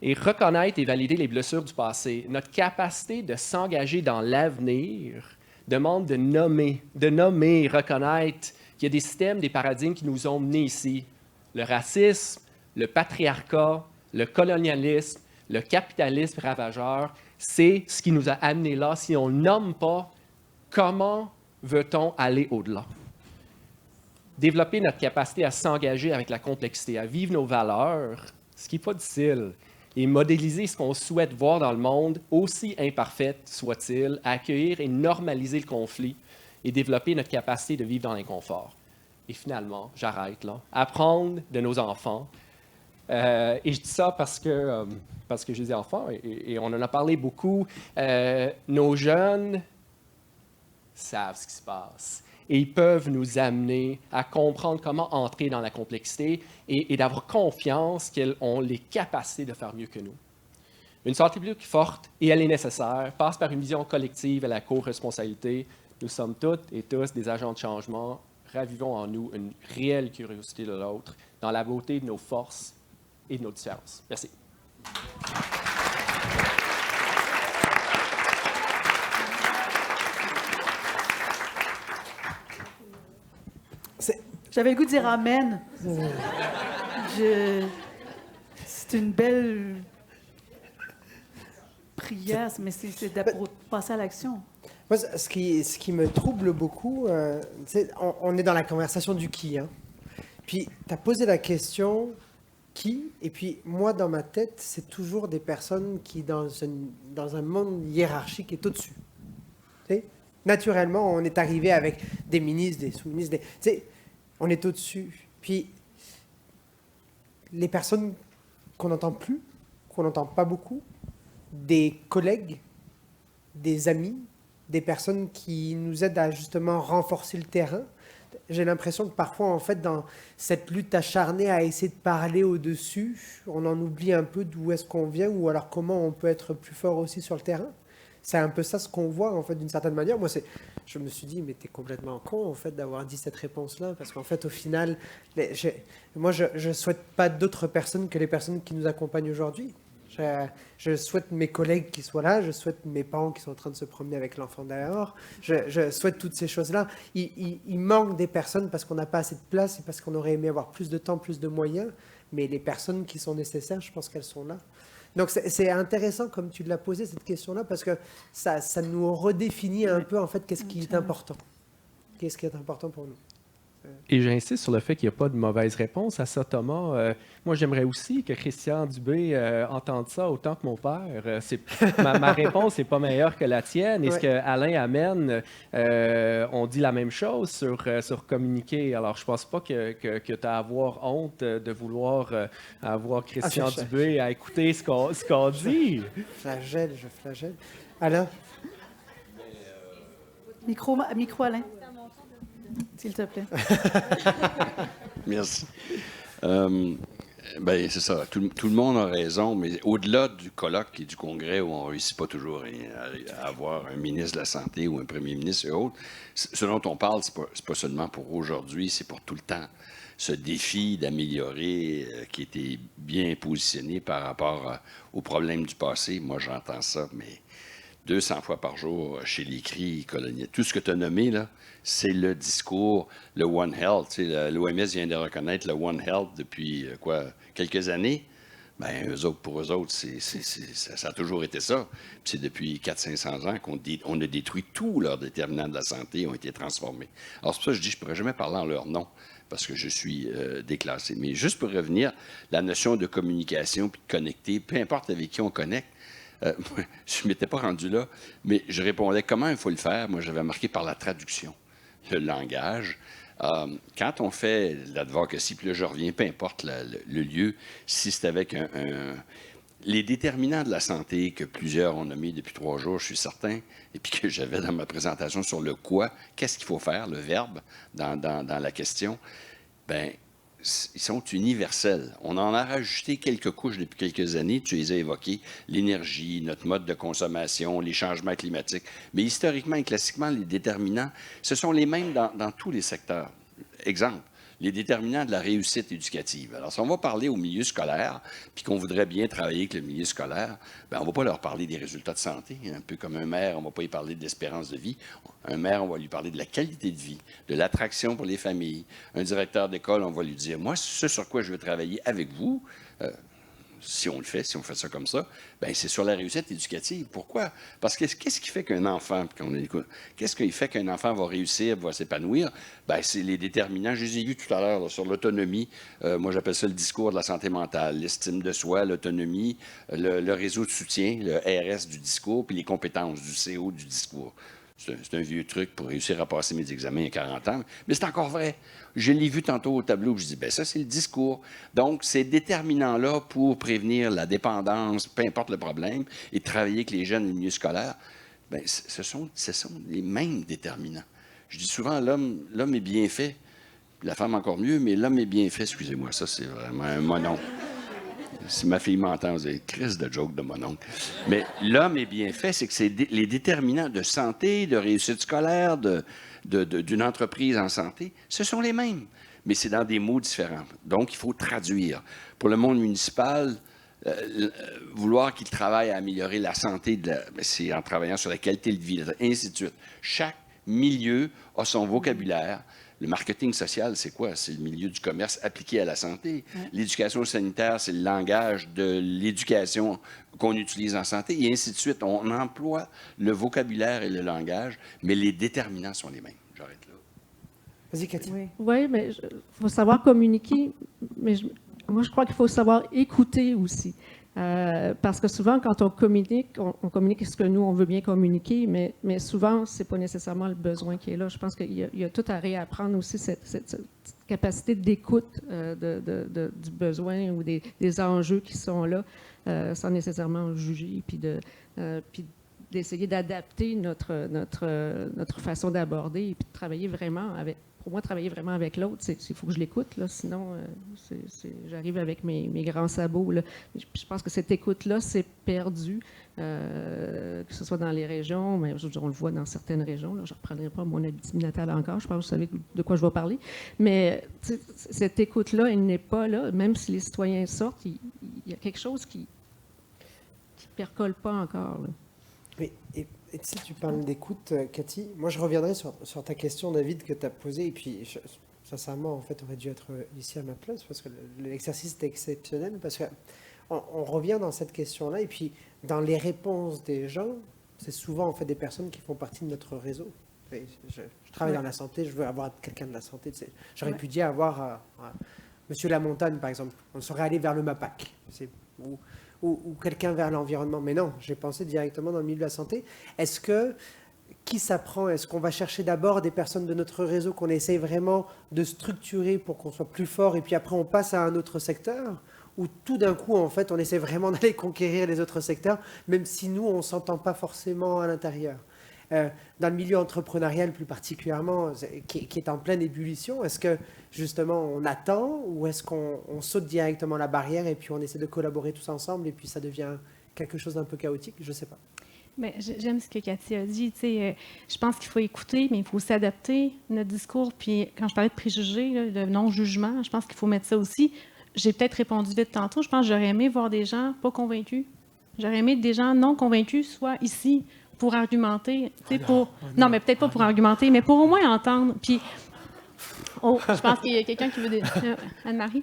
Et reconnaître et valider les blessures du passé. Notre capacité de s'engager dans l'avenir demande de nommer, reconnaître qu'il y a des systèmes, des paradigmes qui nous ont menés ici. Le racisme, le patriarcat, le colonialisme, le capitalisme ravageur, c'est ce qui nous a amenés là. Si on ne nomme pas, comment veut-on aller au-delà? Développer notre capacité à s'engager avec la complexité, à vivre nos valeurs, ce qui n'est pas difficile, et modéliser ce qu'on souhaite voir dans le monde, aussi imparfait soit-il, à accueillir et normaliser le conflit et développer notre capacité de vivre dans l'inconfort. Et finalement, j'arrête là, apprendre de nos enfants. Et je dis ça parce que j'ai des enfants et on en a parlé beaucoup. Nos jeunes savent ce qui se passe et ils peuvent nous amener à comprendre comment entrer dans la complexité et d'avoir confiance qu'ils ont les capacités de faire mieux que nous. Une santé publique forte, et elle est nécessaire, passe par une vision collective et la co-responsabilité. Nous sommes toutes et tous des agents de changement. Ravivons en nous une réelle curiosité de l'autre, dans la beauté de nos forces et de nos différences. Merci. J'avais le goût de dire amen. C'est une belle prière, mais c'est pour passer à l'action. Moi, ce qui me trouble beaucoup, on est dans la conversation du qui. Hein. Puis, tu as posé la question qui, et puis moi, dans ma tête, c'est toujours des personnes qui, dans un monde hiérarchique, est au-dessus. Naturellement, on est arrivé avec des ministres, des sous-ministres, on est au-dessus. Puis, les personnes qu'on n'entend plus, qu'on n'entend pas beaucoup, des collègues, des amis, des personnes qui nous aident à justement renforcer le terrain. J'ai l'impression que parfois, en fait, dans cette lutte acharnée à essayer de parler au-dessus, on en oublie un peu d'où est-ce qu'on vient ou alors comment on peut être plus fort aussi sur le terrain. C'est un peu ça ce qu'on voit, en fait, d'une certaine manière. Moi, je me suis dit, mais t'es complètement con, en fait, d'avoir dit cette réponse-là, parce qu'en fait, au final, je souhaite pas d'autres personnes que les personnes qui nous accompagnent aujourd'hui. Je souhaite mes collègues qui soient là, je souhaite mes parents qui sont en train de se promener avec l'enfant dehors, je souhaite toutes ces choses-là. Il manque des personnes parce qu'on n'a pas assez de place et parce qu'on aurait aimé avoir plus de temps, plus de moyens, mais les personnes qui sont nécessaires, je pense qu'elles sont là. Donc c'est intéressant comme tu l'as posé cette question-là parce que ça nous redéfinit un peu en fait qu'est-ce qui est important. Qu'est-ce qui est important pour nous. Et j'insiste sur le fait qu'il n'y a pas de mauvaise réponse à ça, Thomas. Moi, j'aimerais aussi que Christian Dubé entende ça autant que mon père. Ma réponse n'est pas meilleure que la tienne. Et ce qu'Alain amène, on dit la même chose sur communiquer. Alors, je ne pense pas que tu as à avoir honte de vouloir avoir Christian Dubé à écouter ce qu'on dit. Je flagelle. Alain? Micro Alain. S'il te plaît. Merci. C'est ça. Tout le monde a raison, mais au-delà du colloque et du congrès où on ne réussit pas toujours à avoir un ministre de la Santé ou un premier ministre et autres, ce dont on parle, c'est pas seulement pour aujourd'hui, c'est pour tout le temps. Ce défi d'améliorer qui était bien positionné par rapport aux problèmes du passé, moi j'entends ça, mais 200 fois par jour chez les cris coloniaux. Tout ce que tu as nommé, là, c'est le discours, le One Health. L'OMS vient de reconnaître le One Health depuis quelques années. Bien, pour eux autres, ça a toujours été ça. Puis c'est depuis 400-500 ans qu'on a détruit tous leurs déterminants de la santé, ont été transformés. Alors, c'est pour ça que je dis je ne pourrais jamais parler en leur nom, parce que je suis déclassé. Mais juste pour revenir, la notion de communication puis de connecter, peu importe avec qui on connecte, je ne m'étais pas rendu là, mais je répondais comment il faut le faire. Moi, j'avais marqué par la traduction, le langage. Quand on fait l'advocacy, puis là, je reviens, peu importe le lieu, si c'est avec les déterminants de la santé que plusieurs ont nommés depuis 3 jours, je suis certain, et puis que j'avais dans ma présentation sur le quoi, qu'est-ce qu'il faut faire, le verbe dans la question, bien, ils sont universels. On en a rajouté quelques couches depuis quelques années, tu les as évoquées, l'énergie, notre mode de consommation, les changements climatiques. Mais historiquement et classiquement, les déterminants, ce sont les mêmes dans tous les secteurs. Exemple, les déterminants de la réussite éducative. Alors, si on va parler au milieu scolaire, puis qu'on voudrait bien travailler avec le milieu scolaire, bien, on ne va pas leur parler des résultats de santé. Un peu comme un maire, on ne va pas y parler d'espérance de vie. Un maire, on va lui parler de la qualité de vie, de l'attraction pour les familles. Un directeur d'école, on va lui dire, moi, ce sur quoi je veux travailler avec vous, si on fait ça comme ça, bien, c'est sur la réussite éducative. Pourquoi? Parce que qu'est-ce qui fait qu'un enfant, qu'est-ce qui fait qu'un enfant va réussir, va s'épanouir? Bien, c'est les déterminants. Je les ai vus tout à l'heure là, sur l'autonomie. Moi, j'appelle ça le discours de la santé mentale, l'estime de soi, l'autonomie, le réseau de soutien, le RS du discours, puis les compétences du CO du discours. C'est un vieux truc pour réussir à passer mes examens il y a 40 ans, mais c'est encore vrai. Je l'ai vu tantôt au tableau, où je dis, bien, ça, c'est le discours. Donc, ces déterminants-là pour prévenir la dépendance, peu importe le problème, et travailler avec les jeunes du milieu scolaire, bien, ce sont les mêmes déterminants. Je dis souvent, l'homme est bien fait, la femme encore mieux, mais l'homme est bien fait, excusez-moi, ça, c'est vraiment un mononcle. Si ma fille m'entend, vous avez crise de joke de mon oncle. Mais l'homme est bien fait, c'est que c'est les déterminants de santé, de réussite scolaire, d'une entreprise en santé, ce sont les mêmes, mais c'est dans des mots différents. Donc, il faut traduire. Pour le monde municipal, vouloir qu'il travaille à améliorer la santé, c'est en travaillant sur la qualité de vie, et ainsi de suite. Chaque milieu a son vocabulaire. Le marketing social, c'est quoi? C'est le milieu du commerce appliqué à la santé. Ouais. L'éducation sanitaire, c'est le langage de l'éducation qu'on utilise en santé, et ainsi de suite. On emploie le vocabulaire et le langage, mais les déterminants sont les mêmes. J'arrête là. Vas-y, Cathy. Oui, mais il faut savoir communiquer, mais moi, je crois qu'il faut savoir écouter aussi. Parce que souvent, quand on communique ce que nous, on veut bien communiquer, mais souvent, ce n'est pas nécessairement le besoin qui est là. Je pense qu'il y a tout à réapprendre aussi, cette capacité d'écoute du besoin ou des enjeux qui sont là, sans nécessairement juger, puis d'essayer d'adapter notre façon d'aborder et puis de travailler vraiment avec. Pour moi, travailler vraiment avec l'autre, il faut que je l'écoute, là, sinon j'arrive avec mes grands sabots. Là. Je pense que cette écoute-là s'est perdue, que ce soit dans les régions, mais on le voit dans certaines régions. Là, je ne reprendrai pas mon Abitibi natal encore, je pense que vous savez de quoi je vais parler. Mais cette écoute-là, elle n'est pas là. Même si les citoyens sortent, il y a quelque chose qui ne percole pas encore. Là. Oui, et si tu parles d'écoute, Cathy, moi je reviendrai sur ta question, David, que tu as posée, et puis sincèrement, en fait, aurait dû être ici à ma place, parce que l'exercice était exceptionnel, parce qu'on revient dans cette question-là, et puis dans les réponses des gens, c'est souvent en fait des personnes qui font partie de notre réseau. Je travaille dans la santé, je veux avoir quelqu'un de la santé. J'aurais pu dire avoir Monsieur Lamontagne, par exemple. On serait allé vers le MAPAC. Ou quelqu'un vers l'environnement. Mais non, j'ai pensé directement dans le milieu de la santé. Qui s'apprend? Est-ce qu'on va chercher d'abord des personnes de notre réseau qu'on essaye vraiment de structurer pour qu'on soit plus fort et puis après on passe à un autre secteur? Ou tout d'un coup, en fait, on essaie vraiment d'aller conquérir les autres secteurs, même si nous, on ne s'entend pas forcément à l'intérieur? Dans le milieu entrepreneurial plus particulièrement, qui est en pleine ébullition, est-ce que justement on attend ou est-ce qu'on saute directement la barrière et puis on essaie de collaborer tous ensemble et puis ça devient quelque chose d'un peu chaotique? Je ne sais pas. Bien, j'aime ce que Cathy a dit. Je pense qu'il faut écouter, mais il faut s'adapter notre discours. Puis quand je parlais de préjugés, de non-jugement, je pense qu'il faut mettre ça aussi. J'ai peut-être répondu vite tantôt. Je pense que j'aurais aimé voir des gens pas convaincus. J'aurais aimé que des gens non convaincus soient ici pour argumenter, non, mais peut-être pas pour argumenter, mais pour au moins entendre. Puis, je pense qu'il y a quelqu'un qui veut Anne-Marie?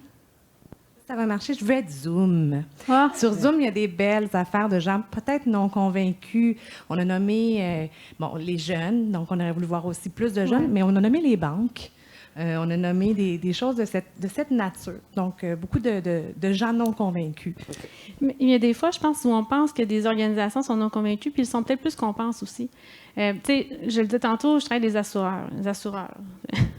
Ça va marcher. Je veux être Zoom. Ah. Sur Zoom, il y a des belles affaires de gens peut-être non convaincus. On a nommé les jeunes, donc on aurait voulu voir aussi plus de jeunes, mais on a nommé les banques. On a nommé des choses de cette nature. Donc, beaucoup de gens non convaincus. Okay. Mais il y a des fois, je pense, où on pense que des organisations sont non convaincues, puis ils sont peut-être plus qu'on pense aussi. Tu sais, je le disais tantôt, je travaille avec des assureurs.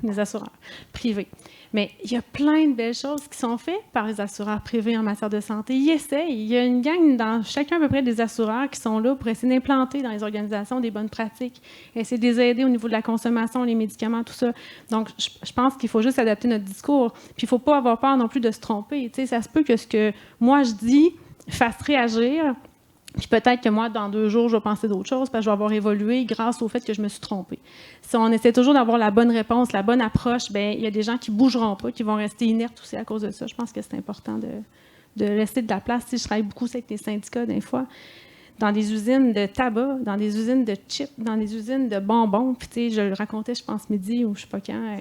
des assureurs privés. Mais il y a plein de belles choses qui sont faites par les assureurs privés en matière de santé. Ils essayent. Il y a une gang dans chacun à peu près des assureurs qui sont là pour essayer d'implanter dans les organisations des bonnes pratiques, essayer de les aider au niveau de la consommation, les médicaments, tout ça. Donc, je pense qu'il faut juste adapter notre discours. Puis, il ne faut pas avoir peur non plus de se tromper. Tu sais, ça se peut que ce que moi je dis fasse réagir. Puis peut-être que moi, dans 2 jours, je vais penser d'autres choses parce que je vais avoir évolué grâce au fait que je me suis trompée. Si on essaie toujours d'avoir la bonne réponse, la bonne approche, bien, il y a des gens qui ne bougeront pas, qui vont rester inertes aussi à cause de ça. Je pense que c'est important de laisser de la place. Si je travaille beaucoup avec les syndicats, des fois, dans des usines de tabac, dans des usines de chips, dans des usines de bonbons. Puis, tu sais, je le racontais, je pense, midi ou je ne sais pas quand.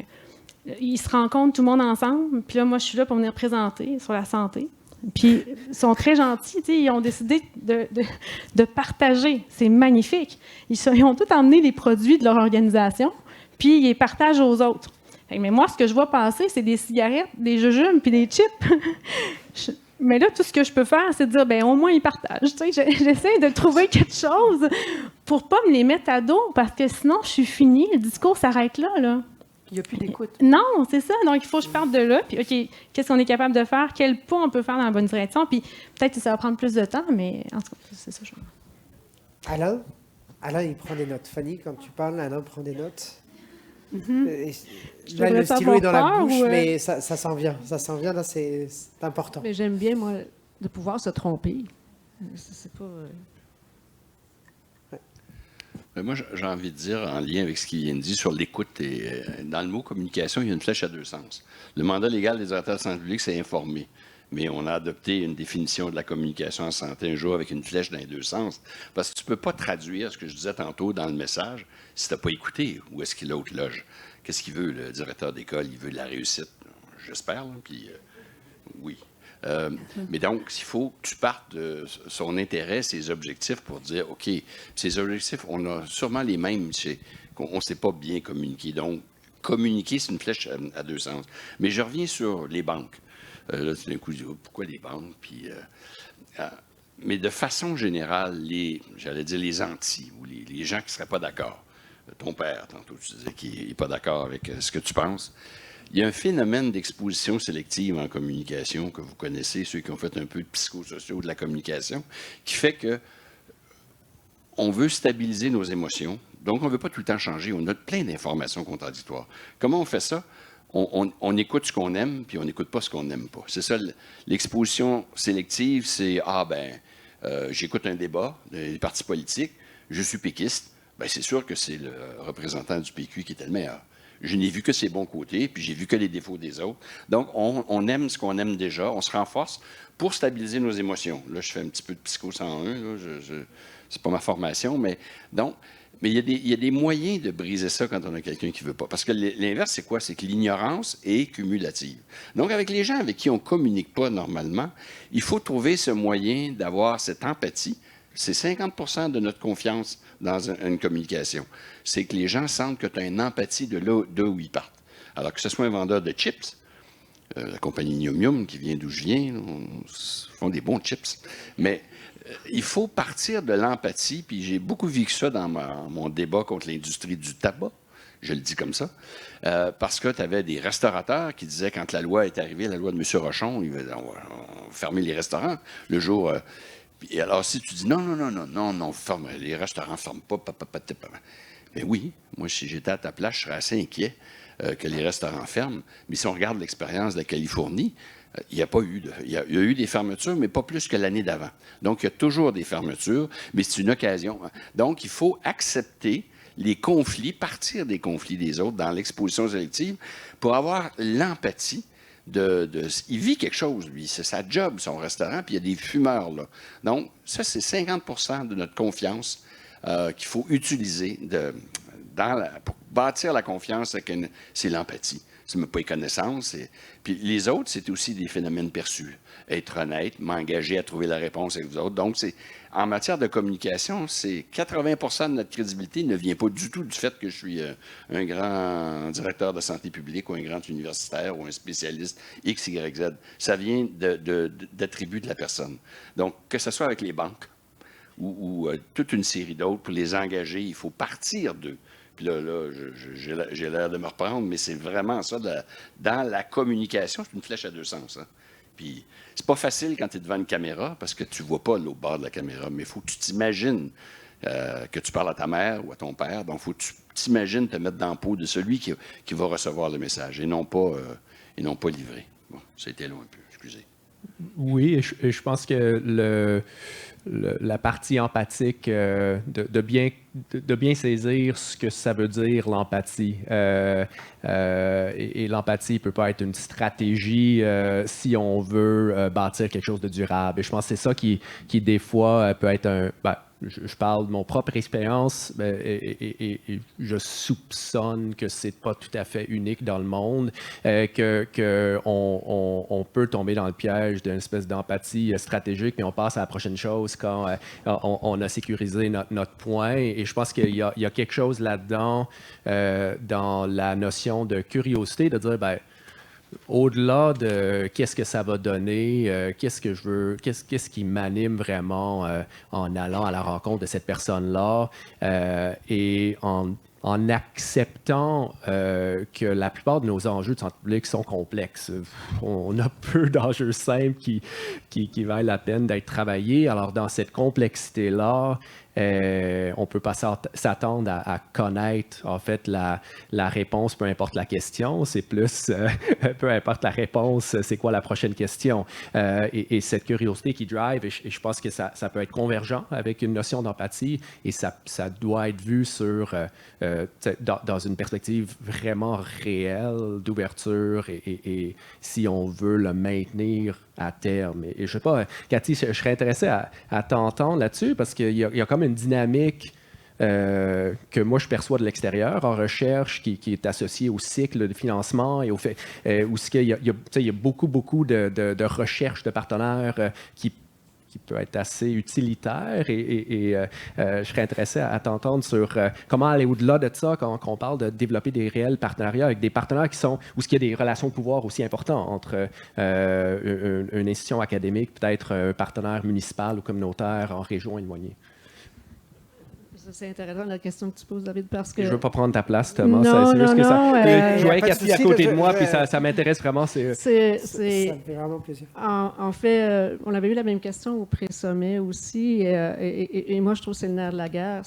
Ils se rencontrent tout le monde ensemble. Puis là, moi, je suis là pour venir présenter sur la santé. Puis, ils sont très gentils, tu sais, ils ont décidé de partager. C'est magnifique. Ils ont tous emmené les produits de leur organisation, puis ils les partagent aux autres. Mais moi, ce que je vois passer, c'est des cigarettes, des jujubes, puis des chips. Mais là, tout ce que je peux faire, c'est de dire, bien, au moins, ils partagent. Tu sais, j'essaie de trouver quelque chose pour pas me les mettre à dos, parce que sinon, je suis finie. Le discours s'arrête là. Il n'y a plus d'écoute. Non, c'est ça. Donc, il faut que je parte de là. Puis, OK, qu'est-ce qu'on est capable de faire? Quel pas on peut faire dans la bonne direction? Puis, peut-être que ça va prendre plus de temps, mais en tout cas, c'est ça. Alain? Alain, il prend des notes. Fanny, quand tu parles, Alain prend des notes. Là, le stylo est dans la bouche, mais ça s'en vient. Ça s'en vient, là, c'est important. Mais j'aime bien, moi, de pouvoir se tromper. C'est pas... Moi, j'ai envie de dire, en lien avec ce qu'il vient de dire sur l'écoute, et dans le mot communication, il y a une flèche à 2 sens. Le mandat légal des directeurs de santé publique, c'est informer. Mais on a adopté une définition de la communication en santé un jour avec une flèche dans les 2 sens. Parce que tu ne peux pas traduire ce que je disais tantôt dans le message si tu n'as pas écouté. Où est-ce qu'il l'autre loge? Qu'est-ce qu'il veut, le directeur d'école? Il veut de la réussite. J'espère, puis oui. Mais donc, il faut que tu partes de son intérêt, ses objectifs pour dire, OK, ces objectifs, on a sûrement les mêmes, on ne sait pas bien communiquer. Donc, communiquer, c'est une flèche à 2 sens. Mais je reviens sur les banques. Là, tout d'un coup, je dis, pourquoi les banques? Puis, mais de façon générale, j'allais dire les antis, ou les gens qui ne seraient pas d'accord. Ton père, tantôt, tu disais qu'il n'est pas d'accord avec ce que tu penses. Il y a un phénomène d'exposition sélective en communication que vous connaissez, ceux qui ont fait un peu de psychosociaux de la communication, qui fait que on veut stabiliser nos émotions. Donc, on ne veut pas tout le temps changer. On a plein d'informations contradictoires. Comment on fait ça? On écoute ce qu'on aime, puis on n'écoute pas ce qu'on n'aime pas. C'est ça, l'exposition sélective, c'est j'écoute un débat des partis politiques, je suis péquiste, bien, c'est sûr que c'est le représentant du PQ qui était le meilleur. Je n'ai vu que ses bons côtés, puis j'ai vu que les défauts des autres. Donc, on aime ce qu'on aime déjà, on se renforce pour stabiliser nos émotions. Là, je fais un petit peu de Psycho 101, c'est pas ma formation, mais il y a des moyens de briser ça quand on a quelqu'un qui ne veut pas. Parce que l'inverse, c'est quoi? C'est que l'ignorance est cumulative. Donc, avec les gens avec qui on ne communique pas normalement, il faut trouver ce moyen d'avoir cette empathie. C'est 50% de notre confiance dans une communication. C'est que les gens sentent que tu as une empathie de là où ils partent. Alors que ce soit un vendeur de chips, la compagnie Mium Mium, qui vient d'où je viens, font des bons chips. Mais il faut partir de l'empathie, puis j'ai beaucoup vécu ça dans mon débat contre l'industrie du tabac, je le dis comme ça, parce que tu avais des restaurateurs qui disaient, quand la loi est arrivée, la loi de M. Rochon, on va fermer les restaurants le jour... Et alors, si tu dis non, ferme, les restaurants ne ferment pas, mais oui, moi, si j'étais à ta place, je serais assez inquiet que les restaurants ferment. Mais si on regarde l'expérience de la Californie, il y a eu des fermetures, mais pas plus que l'année d'avant. Donc, il y a toujours des fermetures, mais c'est une occasion. Donc, il faut accepter les conflits, partir des conflits des autres dans l'exposition sélective pour avoir l'empathie. Il vit quelque chose, lui. C'est sa job, son restaurant, puis il y a des fumeurs, là. Donc, ça, c'est 50% de notre confiance qu'il faut utiliser pour bâtir la confiance, c'est l'empathie. C'est même pas les connaissances. Puis les autres, c'est aussi des phénomènes perçus. Être honnête, m'engager à trouver la réponse avec vous autres. Donc, en matière de communication, c'est 80% de notre crédibilité ne vient pas du tout du fait que je suis un grand directeur de santé publique ou un grand universitaire ou un spécialiste X, Y, Z. Ça vient d'attributs de la personne. Donc, que ce soit avec les banques ou toute une série d'autres, pour les engager, il faut partir d'eux. Puis là, j'ai l'air de me reprendre, mais c'est vraiment ça. Dans la communication, c'est une flèche à deux sens. Hein. Puis c'est pas facile quand tu es devant une caméra parce que tu vois pas l'autre bord de la caméra, mais il faut que tu t'imagines que tu parles à ta mère ou à ton père. Donc, il faut que tu t'imagines te mettre dans la peau de celui qui va recevoir le message et non pas livrer. Bon, ça a été long un peu, excusez. Oui, et je pense que la partie empathique, de bien saisir ce que ça veut dire, l'empathie. Et l'empathie ne peut pas être une stratégie si on veut bâtir quelque chose de durable. Et je pense que c'est ça qui des fois, peut être un... je parle de mon propre expérience et je soupçonne que c'est pas tout à fait unique dans le monde, qu'on peut tomber dans le piège d'une espèce d'empathie stratégique, mais on passe à la prochaine chose quand on a sécurisé notre point. Et je pense qu'il y a quelque chose là-dedans, dans la notion de curiosité, de dire, au-delà de qu'est-ce que ça va donner, qu'est-ce que je veux, qu'est-ce qui m'anime vraiment en allant à la rencontre de cette personne-là, et en acceptant que la plupart de nos enjeux de santé publique sont complexes. On a peu d'enjeux simples qui valent la peine d'être travaillés. Alors, dans cette complexité-là, on ne peut pas s'attendre à connaître, en fait, la réponse, peu importe la question. C'est plus, peu importe la réponse, c'est quoi la prochaine question. Et cette curiosité qui drive, et je pense que ça peut être convergent avec une notion d'empathie, et ça doit être vu dans une perspective vraiment réelle d'ouverture, et si on veut le maintenir à terme. Et je ne sais pas, Cathy, je serais intéressé à t'entendre là-dessus, parce qu'il y a comme une dynamique que moi je perçois de l'extérieur en recherche qui est associée au cycle de financement et au fait où il y a beaucoup de recherche de partenaires qui peut être assez utilitaire, et je serais intéressé à t'entendre sur comment aller au-delà de ça quand on parle de développer des réels partenariats avec des partenaires où il y a des relations de pouvoir aussi importantes entre une institution académique, peut-être un partenaire municipal ou communautaire en région éloignée. C'est intéressant la question que tu poses, David, parce que... Je ne veux pas prendre ta place, Thomas. Non, c'est juste que ça... je voyais Cathy à côté de moi, puis ça m'intéresse vraiment. Ça me fait vraiment plaisir. En fait, on avait eu la même question au pré-sommet aussi, et moi, je trouve que c'est le nerf de la guerre.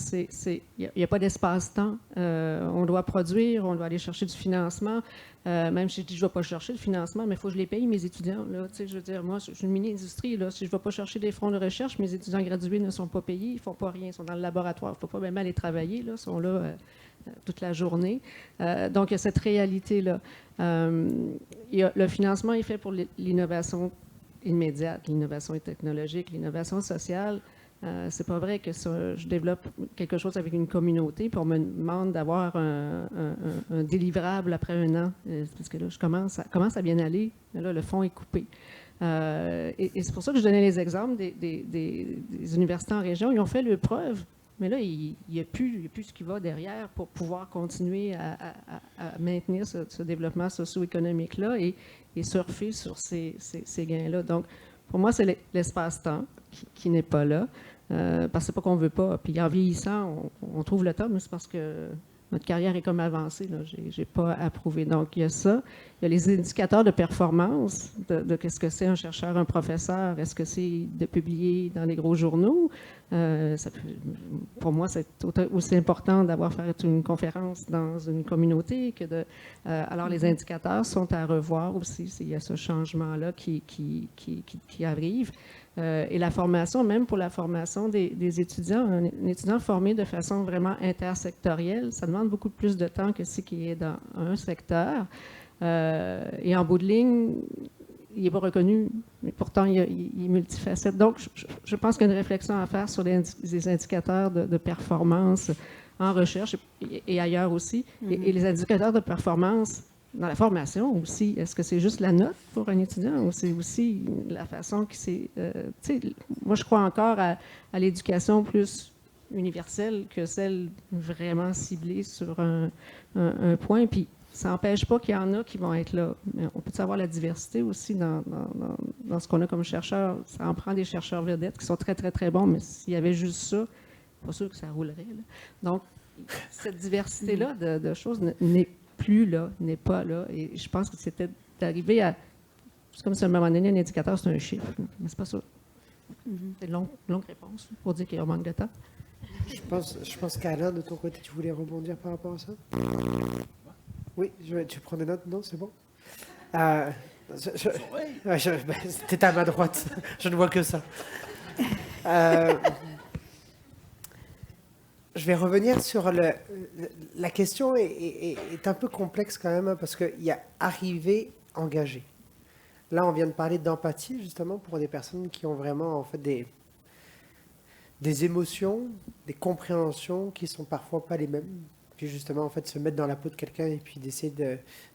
Il n'y a pas d'espace-temps. On doit produire, on doit aller chercher du financement. Même si je dis je ne vais pas chercher le financement, mais il faut que je les paye, mes étudiants. Là, je veux dire, moi, je suis une mini-industrie. Là, si je ne vais pas chercher des fonds de recherche, mes étudiants gradués ne sont pas payés, ils ne font pas rien, ils sont dans le laboratoire. Il ne faut pas même aller travailler, là, ils sont là toute la journée. Donc, il y a cette réalité-là. Le financement est fait pour l'innovation immédiate, l'innovation technologique, l'innovation sociale. C'est pas vrai que je développe quelque chose avec une communauté, puis on me demande d'avoir un délivrable après un an, parce que là, je commence à bien aller, mais là, le fond est coupé. Et c'est pour ça que je donnais les exemples des universités en région. Ils ont fait leur preuve, mais là, il n'y a plus ce qui va derrière pour pouvoir continuer à maintenir ce développement socio-économique-là et surfer sur ces gains-là. Donc, pour moi, c'est l'espace-temps qui n'est pas là, parce que c'est pas qu'on veut pas. Puis en vieillissant, on trouve le temps, mais c'est parce que notre carrière est comme avancée. Je n'ai pas approuvé. Donc, il y a ça. Il y a les indicateurs de performance, de qu'est-ce que c'est un chercheur, un professeur. Est-ce que c'est de publier dans les gros journaux? Pour moi, c'est aussi important d'avoir fait une conférence dans une communauté que de... alors, les indicateurs sont à revoir aussi. Il y a ce changement-là qui arrive. Et la formation, même pour la formation des étudiants, un étudiant formé de façon vraiment intersectorielle, ça demande beaucoup plus de temps que ce qui est dans un secteur. Et en bout de ligne, il n'est pas reconnu, mais pourtant, il est multifacette. Donc, je pense qu'il y a une réflexion à faire sur les indicateurs de performance en recherche et ailleurs aussi. Et les indicateurs de performance dans la formation aussi. Est-ce que c'est juste la note pour un étudiant ou c'est aussi la façon que c'est... moi, je crois encore à l'éducation plus universelle que celle vraiment ciblée sur un point. Puis, ça n'empêche pas qu'il y en a qui vont être là. Mais on peut avoir la diversité aussi dans ce qu'on a comme chercheurs. Ça en prend des chercheurs vedettes qui sont très, très, très bons, mais s'il y avait juste ça, pas sûr que ça roulerait. Là. Donc, cette diversité-là de choses n'est plus là, n'est pas là. Et je pense que c'était d'arriver à... C'est comme si à un moment donné, un indicateur, c'est un chiffre. Mais c'est pas ça. C'est une longue réponse pour dire qu'il y a un manque de temps. Je pense qu'Alain, de ton côté, tu voulais rebondir par rapport à ça? Oui, tu prends des notes? Non, c'est bon? T'es à ma droite. Je ne vois que ça. Je vais revenir sur la question est un peu complexe quand même, parce qu'il y a arriver, engagé. Là, on vient de parler d'empathie, justement, pour des personnes qui ont vraiment, en fait, des émotions, des compréhensions qui sont parfois pas les mêmes. Puis justement, en fait, se mettre dans la peau de quelqu'un et puis d'essayer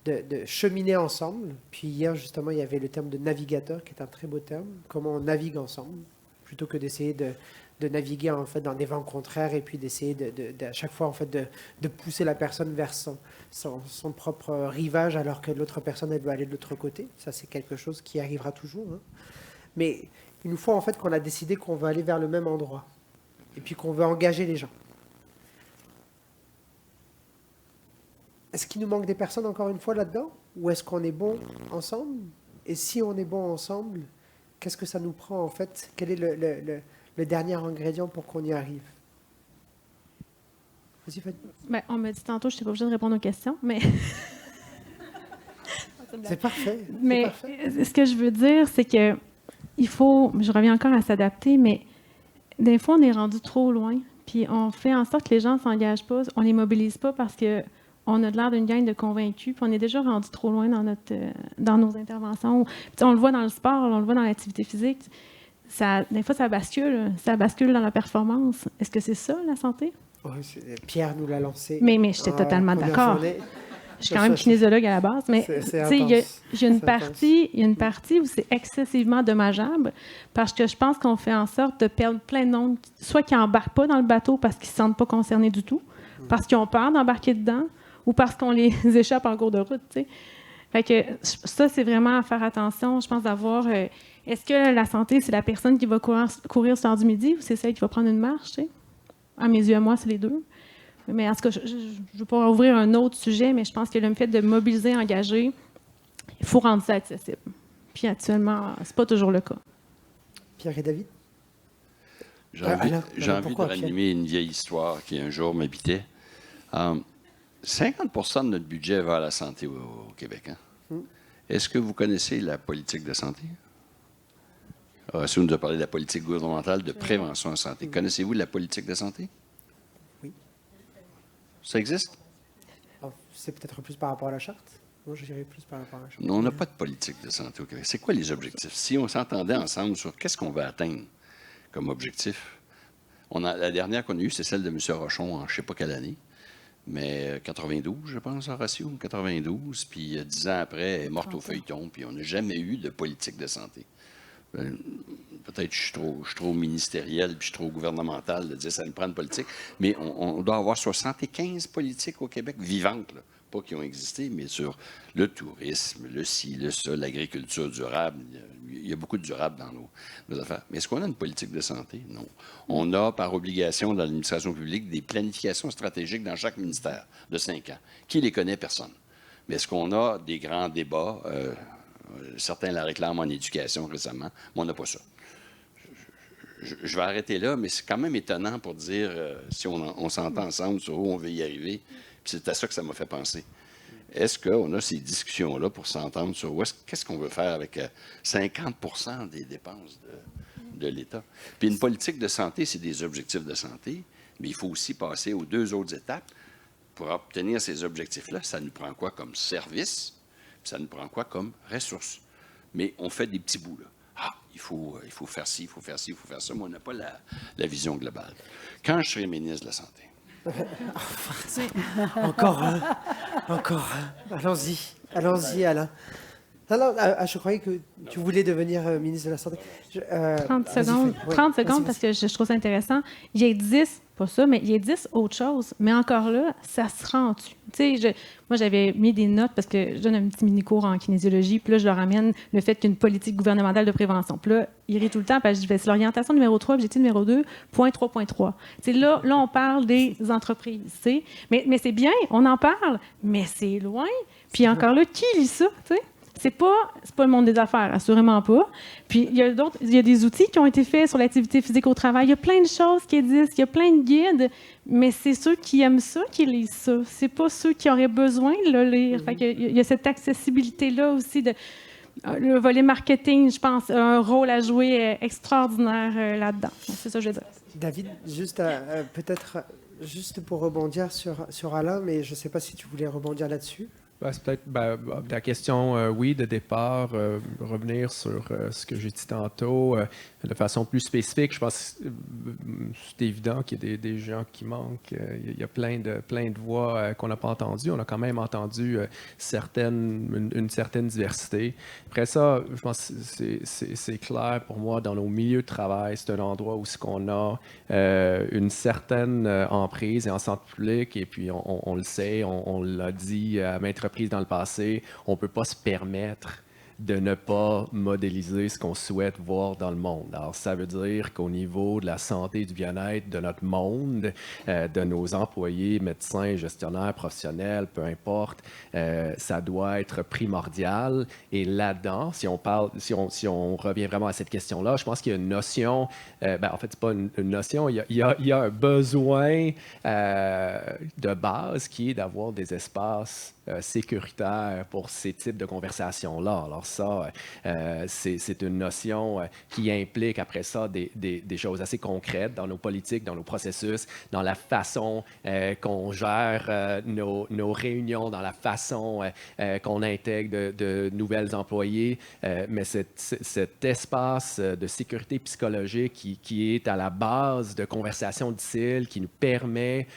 de cheminer ensemble. Puis hier, justement, il y avait le terme de navigateur, qui est un très beau terme. Comment on navigue ensemble, plutôt que d'essayer de naviguer, en fait, dans des vents contraires et puis d'essayer à chaque fois, en fait, de pousser la personne vers son propre rivage, alors que l'autre personne, elle doit aller de l'autre côté. Ça, c'est quelque chose qui arrivera toujours. Hein. Mais il nous faut, en fait, qu'on a décidé qu'on veut aller vers le même endroit et puis qu'on veut engager les gens. Est-ce qu'il nous manque des personnes, encore une fois, là-dedans? Ou est-ce qu'on est bon ensemble? Et si on est bon ensemble, qu'est-ce que ça nous prend, en fait? Quel est le dernier ingrédient pour qu'on y arrive? Vas-y, Fanny. Ben, on m'a dit tantôt, je n'étais pas obligée de répondre aux questions, mais... C'est parfait. Mais parfait. ce que je veux dire, c'est que il faut, je reviens encore à s'adapter, mais des fois, on est rendu trop loin. Puis on fait en sorte que les gens ne s'engagent pas, on ne les mobilise pas parce qu'on a de l'air d'une gang de convaincus, puis on est déjà rendu trop loin dans nos interventions. Puis on le voit dans le sport, on le voit dans l'activité physique. Des fois, ça bascule dans la performance. Est-ce que c'est ça, la santé? Oui, Pierre nous l'a lancé. Mais j'étais totalement d'accord. Je suis quand même kinésiologue à la base, mais il y a une partie où c'est excessivement dommageable parce que je pense qu'on fait en sorte de perdre plein de monde, soit qui n'embarquent pas dans le bateau parce qu'ils ne se sentent pas concernés du tout, parce qu'ils ont peur d'embarquer dedans ou parce qu'on les échappe en cours de route. T'sais. Fait que ça, c'est vraiment à faire attention, je pense, d'avoir... est-ce que la santé, c'est la personne qui va courir sur l'heure du midi ou c'est celle qui va prendre une marche? T'sais? À mes yeux, à moi, c'est les deux. Mais en tout cas, je ne veux pas ouvrir un autre sujet, mais je pense que le fait de mobiliser, engager, il faut rendre ça accessible. Puis actuellement, ce n'est pas toujours le cas. Pierre et David? J'ai envie de ranimer une vieille histoire qui un jour m'habitait. 50% de notre budget va à la santé au Québec. Hein? Est-ce que vous connaissez la politique de santé? Si vous nous avez parlé de la politique gouvernementale de prévention en santé. Connaissez-vous la politique de santé? Ça existe? C'est peut-être plus par rapport à la charte? Moi, je dirais plus par rapport à la charte. Non, on n'a pas de politique de santé au Québec. C'est quoi les objectifs? Si on s'entendait ensemble sur qu'est-ce qu'on veut atteindre comme objectif, la dernière qu'on a eue, c'est celle de M. Rochon en je ne sais pas quelle année, mais 92, je pense, Horatio, 92, puis 10 ans après, elle est morte au feuilleton, puis on n'a jamais eu de politique de santé. Peut-être que je suis trop ministériel puis je suis trop gouvernemental de dire que ça nous prend une politique, mais on doit avoir 75 politiques au Québec vivantes, là. Pas qui ont existé, mais sur le tourisme, le ci, le ça, l'agriculture durable. Il y a beaucoup de durable dans nos affaires. Mais est-ce qu'on a une politique de santé? Non. On a, par obligation, dans l'administration publique, des planifications stratégiques dans chaque ministère de 5 ans. Qui les connaît? Personne. Mais est-ce qu'on a des grands débats? Certains la réclament en éducation récemment, mais on n'a pas ça. Je vais arrêter là, mais c'est quand même étonnant pour dire si on s'entend ensemble sur où on veut y arriver. Puis c'est à ça que ça m'a fait penser. Est-ce qu'on a ces discussions-là pour s'entendre sur qu'est-ce qu'on veut faire avec 50% des dépenses de l'État? Puis une politique de santé, c'est des objectifs de santé, mais il faut aussi passer aux 2 autres étapes. Pour obtenir ces objectifs-là, ça nous prend quoi comme service? Ça nous prend quoi comme ressources? Mais on fait des petits bouts, là. Il faut faire ci, il faut faire ci, il faut faire ça. Mais on n'a pas la vision globale. Quand je serai ministre de la Santé... Encore un. Allons-y, Alain. Non, je croyais que tu voulais devenir ministre de la Santé. 30 vas-y, secondes, fais. Ouais, 30 vas-y, secondes parce que je trouve ça intéressant. Il existe, pas ça, mais il existe autre chose. Mais encore là, ça se rend-tu? Tu sais, moi, j'avais mis des notes parce que je donne un petit mini-cours en kinésiologie, puis là, je leur amène le fait qu'il y a une politique gouvernementale de prévention. Puis là, ils rient tout le temps, parce que je fais c'est l'orientation numéro 3, objectif numéro 2, point 3.3. Tu sais, là, on parle des entreprises, tu sais. Mais c'est bien, on en parle, mais c'est loin. Puis encore là, qui lit ça, tu sais? C'est pas le monde des affaires, assurément pas. Puis il y a des outils qui ont été faits sur l'activité physique au travail. Il y a plein de choses qui existent, il y a plein de guides, mais c'est ceux qui aiment ça qui lisent ça. C'est pas ceux qui auraient besoin de le lire. Fait qu'il y a cette accessibilité-là aussi le volet marketing, je pense, a un rôle à jouer extraordinaire là-dedans. Donc, c'est ça que je veux dire. David, juste peut-être juste pour rebondir sur Alain, mais je ne sais pas si tu voulais rebondir là-dessus. C'est peut-être la question, oui, de départ, revenir sur ce que j'ai dit tantôt, de façon plus spécifique. Je pense que c'est évident qu'il y a des gens qui manquent. Il y a plein de voix qu'on n'a pas entendues. On a quand même entendu une certaine diversité. Après ça, je pense que c'est clair pour moi, dans nos milieux de travail, c'est un endroit où on a une certaine emprise et en santé publique, et puis on le sait, on l'a dit à maintes reprises dans le passé, on ne peut pas se permettre de ne pas modéliser ce qu'on souhaite voir dans le monde. Alors, ça veut dire qu'au niveau de la santé et du bien-être de notre monde, de nos employés, médecins, gestionnaires, professionnels, peu importe, ça doit être primordial. Et là-dedans, si on revient vraiment à cette question-là, je pense qu'il y a une notion, en fait, c'est pas une notion, il y a un besoin de base qui est d'avoir des espaces sécuritaires pour ces types de conversations-là. Alors ça, c'est une notion qui implique après ça des choses assez concrètes dans nos politiques, dans nos processus, dans la façon qu'on gère nos réunions, dans la façon qu'on intègre de nouvelles employés. Mais cet espace de sécurité psychologique qui est à la base de conversations difficiles, qui nous permet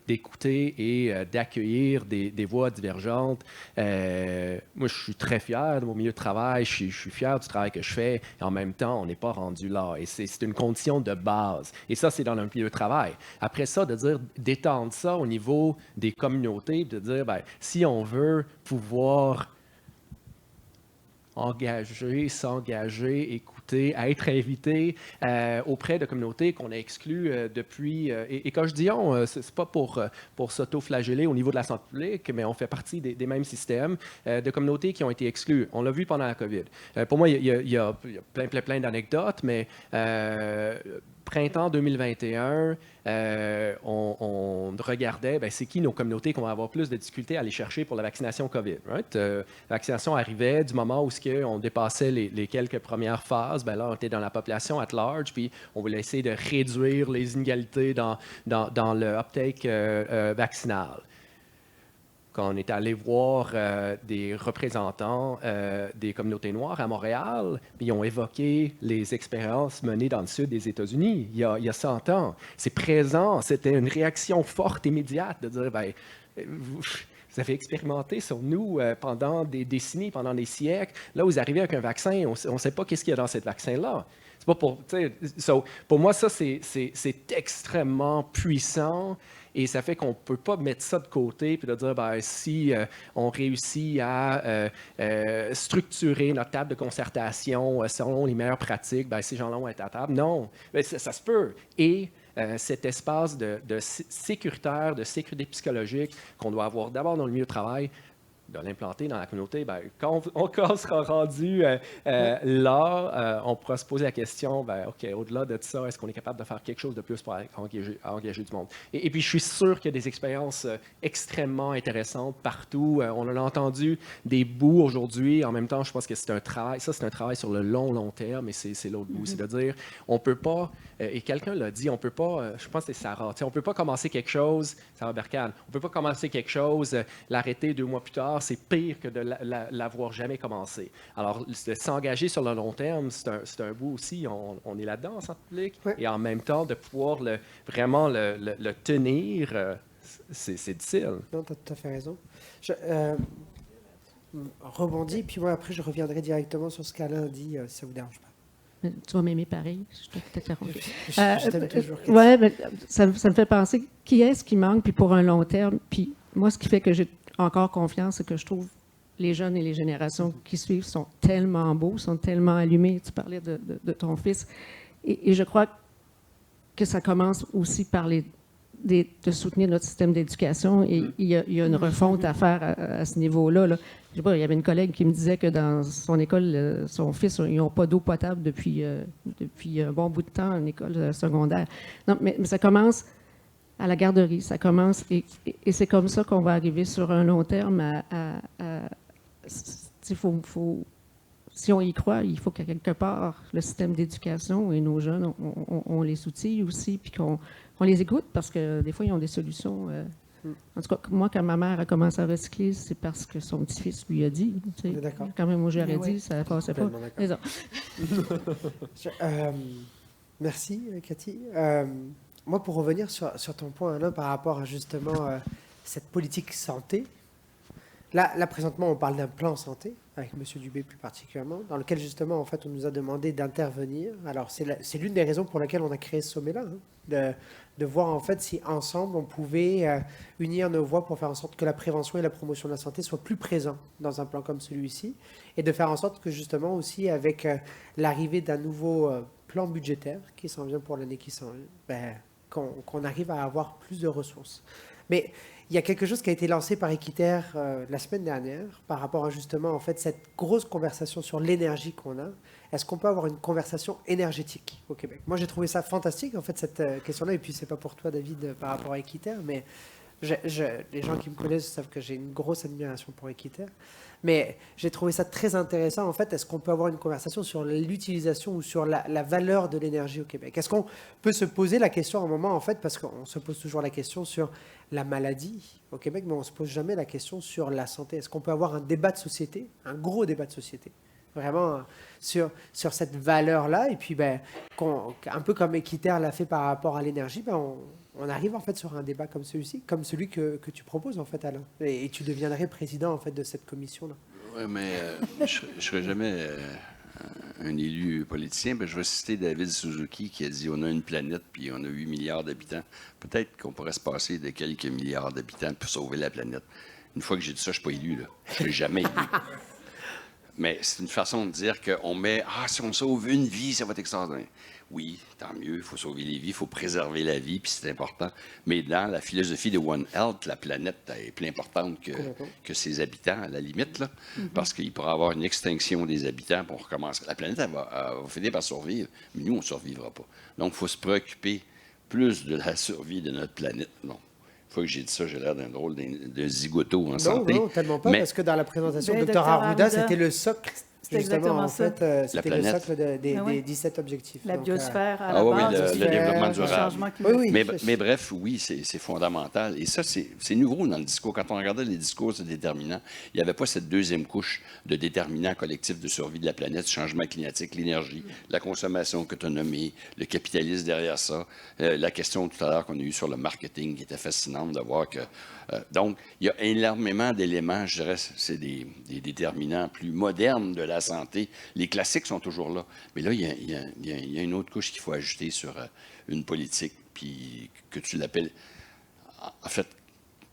d'écouter et d'accueillir des voix divergentes. Moi, je suis très fier de mon milieu de travail, je suis fier du travail que je fais, et en même temps, on n'est pas rendu là. Et c'est une condition de base. Et ça, c'est dans un milieu de travail. Après ça, d'étendre ça au niveau des communautés, de dire, si on veut pouvoir s'engager, écouter, être invité auprès de communautés qu'on a exclues depuis. Et quand je dis on, c'est pas pour s'auto-flageller au niveau de la santé publique, mais on fait partie des mêmes systèmes de communautés qui ont été exclues. On l'a vu pendant la COVID. Pour moi, il y a plein d'anecdotes, mais printemps 2021, on regardait, c'est qui nos communautés qu'on va avoir plus de difficultés à aller chercher pour la vaccination COVID. Right? La vaccination arrivait du moment où on dépassait les quelques premières phases. Là, on était dans la population at large, puis on voulait essayer de réduire les inégalités dans le uptake vaccinal. Quand on est allé voir des représentants des communautés noires à Montréal, ils ont évoqué les expériences menées dans le sud des États-Unis il y a 100 ans. C'est présent, c'était une réaction forte, immédiate, de dire, vous avez expérimenté sur nous pendant des décennies, pendant des siècles. Là, vous arrivez avec un vaccin, on ne sait pas qu'est-ce qu'il y a dans ce vaccin-là. C'est pas pour moi, ça, c'est extrêmement puissant. Et ça fait qu'on ne peut pas mettre ça de côté et de dire, si on réussit à structurer notre table de concertation selon les meilleures pratiques, ces gens-là vont être à table. Non, ça se peut. Et cet espace de sécuritaire, de sécurité psychologique qu'on doit avoir d'abord dans le milieu de travail, de l'implanter dans la communauté, quand on sera rendu là, on pourra se poser la question, OK, au-delà de ça, est-ce qu'on est capable de faire quelque chose de plus pour engager du monde? Et puis, je suis sûr qu'il y a des expériences extrêmement intéressantes partout. On en a entendu des bouts aujourd'hui. En même temps, je pense que c'est un travail sur le long terme, et c'est l'autre bout. C'est-à-dire, on ne peut pas, et quelqu'un l'a dit, on ne peut pas, je pense que c'est Sarah, on ne peut pas commencer quelque chose, Sarah Berkane, on ne peut pas commencer quelque chose, l'arrêter 2 mois plus tard, c'est pire que de l'avoir jamais commencé. Alors, de s'engager sur le long terme, c'est un bout aussi. On est là-dedans en santé publique. Oui. Et en même temps, de pouvoir vraiment le tenir, c'est difficile. Non, tu as tout à fait raison. rebondis, puis moi, après, je reviendrai directement sur ce qu'Alain dit, si ça vous dérange pas. Tu vas m'aimer pareil, je dois t'interrompre. Je t'aime toujours. Cathy. Oui, mais ça me fait penser, qui est-ce qui manque, puis pour un long terme, puis moi, ce qui fait que j'ai encore confiance, c'est que je trouve les jeunes et les générations qui suivent sont tellement beaux, sont tellement allumés. Tu parlais de ton fils. Et je crois que ça commence aussi par de soutenir notre système d'éducation. Et il y a une refonte à faire à ce niveau-là. Là. Je sais pas, il y avait une collègue qui me disait que dans son école, son fils, ils n'ont pas d'eau potable depuis un bon bout de temps, en école secondaire. Non, mais ça commence à la garderie, ça commence, et c'est comme ça qu'on va arriver sur un long terme si on y croit, il faut qu'à quelque part, le système d'éducation et nos jeunes, on les outille aussi, puis qu'on les écoute, parce que des fois, ils ont des solutions. En tout cas, moi, quand ma mère a commencé à recycler, c'est parce que son petit-fils lui a dit. Tu sais, D'accord. quand même, moi, j'aurais dit, ça ne passait pas. Complètement d'accord. C'est ça. Merci, Cathy. Moi, pour revenir sur ton point, Alain, par rapport à justement cette politique santé, là, présentement, on parle d'un plan santé, avec M. Dubé plus particulièrement, dans lequel justement, en fait, on nous a demandé d'intervenir. Alors, c'est l'une des raisons pour lesquelles on a créé ce sommet-là, de voir en fait si ensemble, on pouvait unir nos voix pour faire en sorte que la prévention et la promotion de la santé soient plus présents dans un plan comme celui-ci, et de faire en sorte que justement aussi, avec l'arrivée d'un nouveau plan budgétaire qui s'en vient pour l'année qui s'en vient, qu'on arrive à avoir plus de ressources. Mais il y a quelque chose qui a été lancé par Équiterre la semaine dernière par rapport à justement en fait cette grosse conversation sur l'énergie qu'on a. Est-ce qu'on peut avoir une conversation énergétique au Québec? Moi, j'ai trouvé ça fantastique en fait cette question-là. Et puis c'est pas pour toi, David, par rapport à Équiterre, mais les gens qui me connaissent savent que j'ai une grosse admiration pour Équiterre. Mais j'ai trouvé ça très intéressant. En fait, est-ce qu'on peut avoir une conversation sur l'utilisation ou sur la valeur de l'énergie au Québec? Est-ce qu'on peut se poser la question à un moment, en fait, parce qu'on se pose toujours la question sur la maladie au Québec, mais on ne se pose jamais la question sur la santé. Est-ce qu'on peut avoir un débat de société, un gros débat de société, vraiment sur cette valeur-là? Et puis, un peu comme Équiterre l'a fait par rapport à l'énergie, on arrive en fait sur un débat comme celui-ci, comme celui que tu proposes en fait, Alain. Et tu deviendrais président en fait de cette commission-là. Oui, mais je ne serai jamais un élu politicien. Je vais citer David Suzuki qui a dit on a une planète puis on a 8 milliards d'habitants. Peut-être qu'on pourrait se passer de quelques milliards d'habitants pour sauver la planète. Une fois que j'ai dit ça, je ne suis pas élu. Là. Je ne serai jamais élu. Mais c'est une façon de dire qu'on met si on sauve une vie, ça va être extraordinaire. Oui, tant mieux, il faut sauver les vies, il faut préserver la vie, puis c'est important. Mais dans la philosophie de One Health, la planète est plus importante que ses habitants, à la limite, là, parce qu'il pourra y avoir une extinction des habitants pour recommencer. La planète, elle va finir par survivre, mais nous, on ne survivra pas. Donc, il faut se préoccuper plus de la survie de notre planète. Non. Une fois que j'ai dit ça, j'ai l'air d'un drôle d'un zigoto en santé. Non, tellement pas, parce que dans la présentation de Dr. Dr. Arruda, c'était le socle. C'est exactement en ça. fait, c'était le planète. socle des 17 objectifs. La Donc, biosphère à la oui, base. le développement durable. Changement climatique. Oui. Mais bref, oui, c'est fondamental. Et ça, c'est nouveau dans le discours. Quand on regardait les discours de déterminants, il n'y avait pas cette deuxième couche de déterminants collectifs de survie de la planète, changement climatique, l'énergie, la consommation que tu as nommée, le capitalisme derrière ça, la question tout à l'heure qu'on a eue sur le marketing qui était fascinante de voir que... donc, il y a énormément d'éléments, je dirais, c'est des déterminants plus modernes de la santé. Les classiques sont toujours là. Mais là, il y a une autre couche qu'il faut ajouter sur une politique, puis que tu l'appelles, en fait,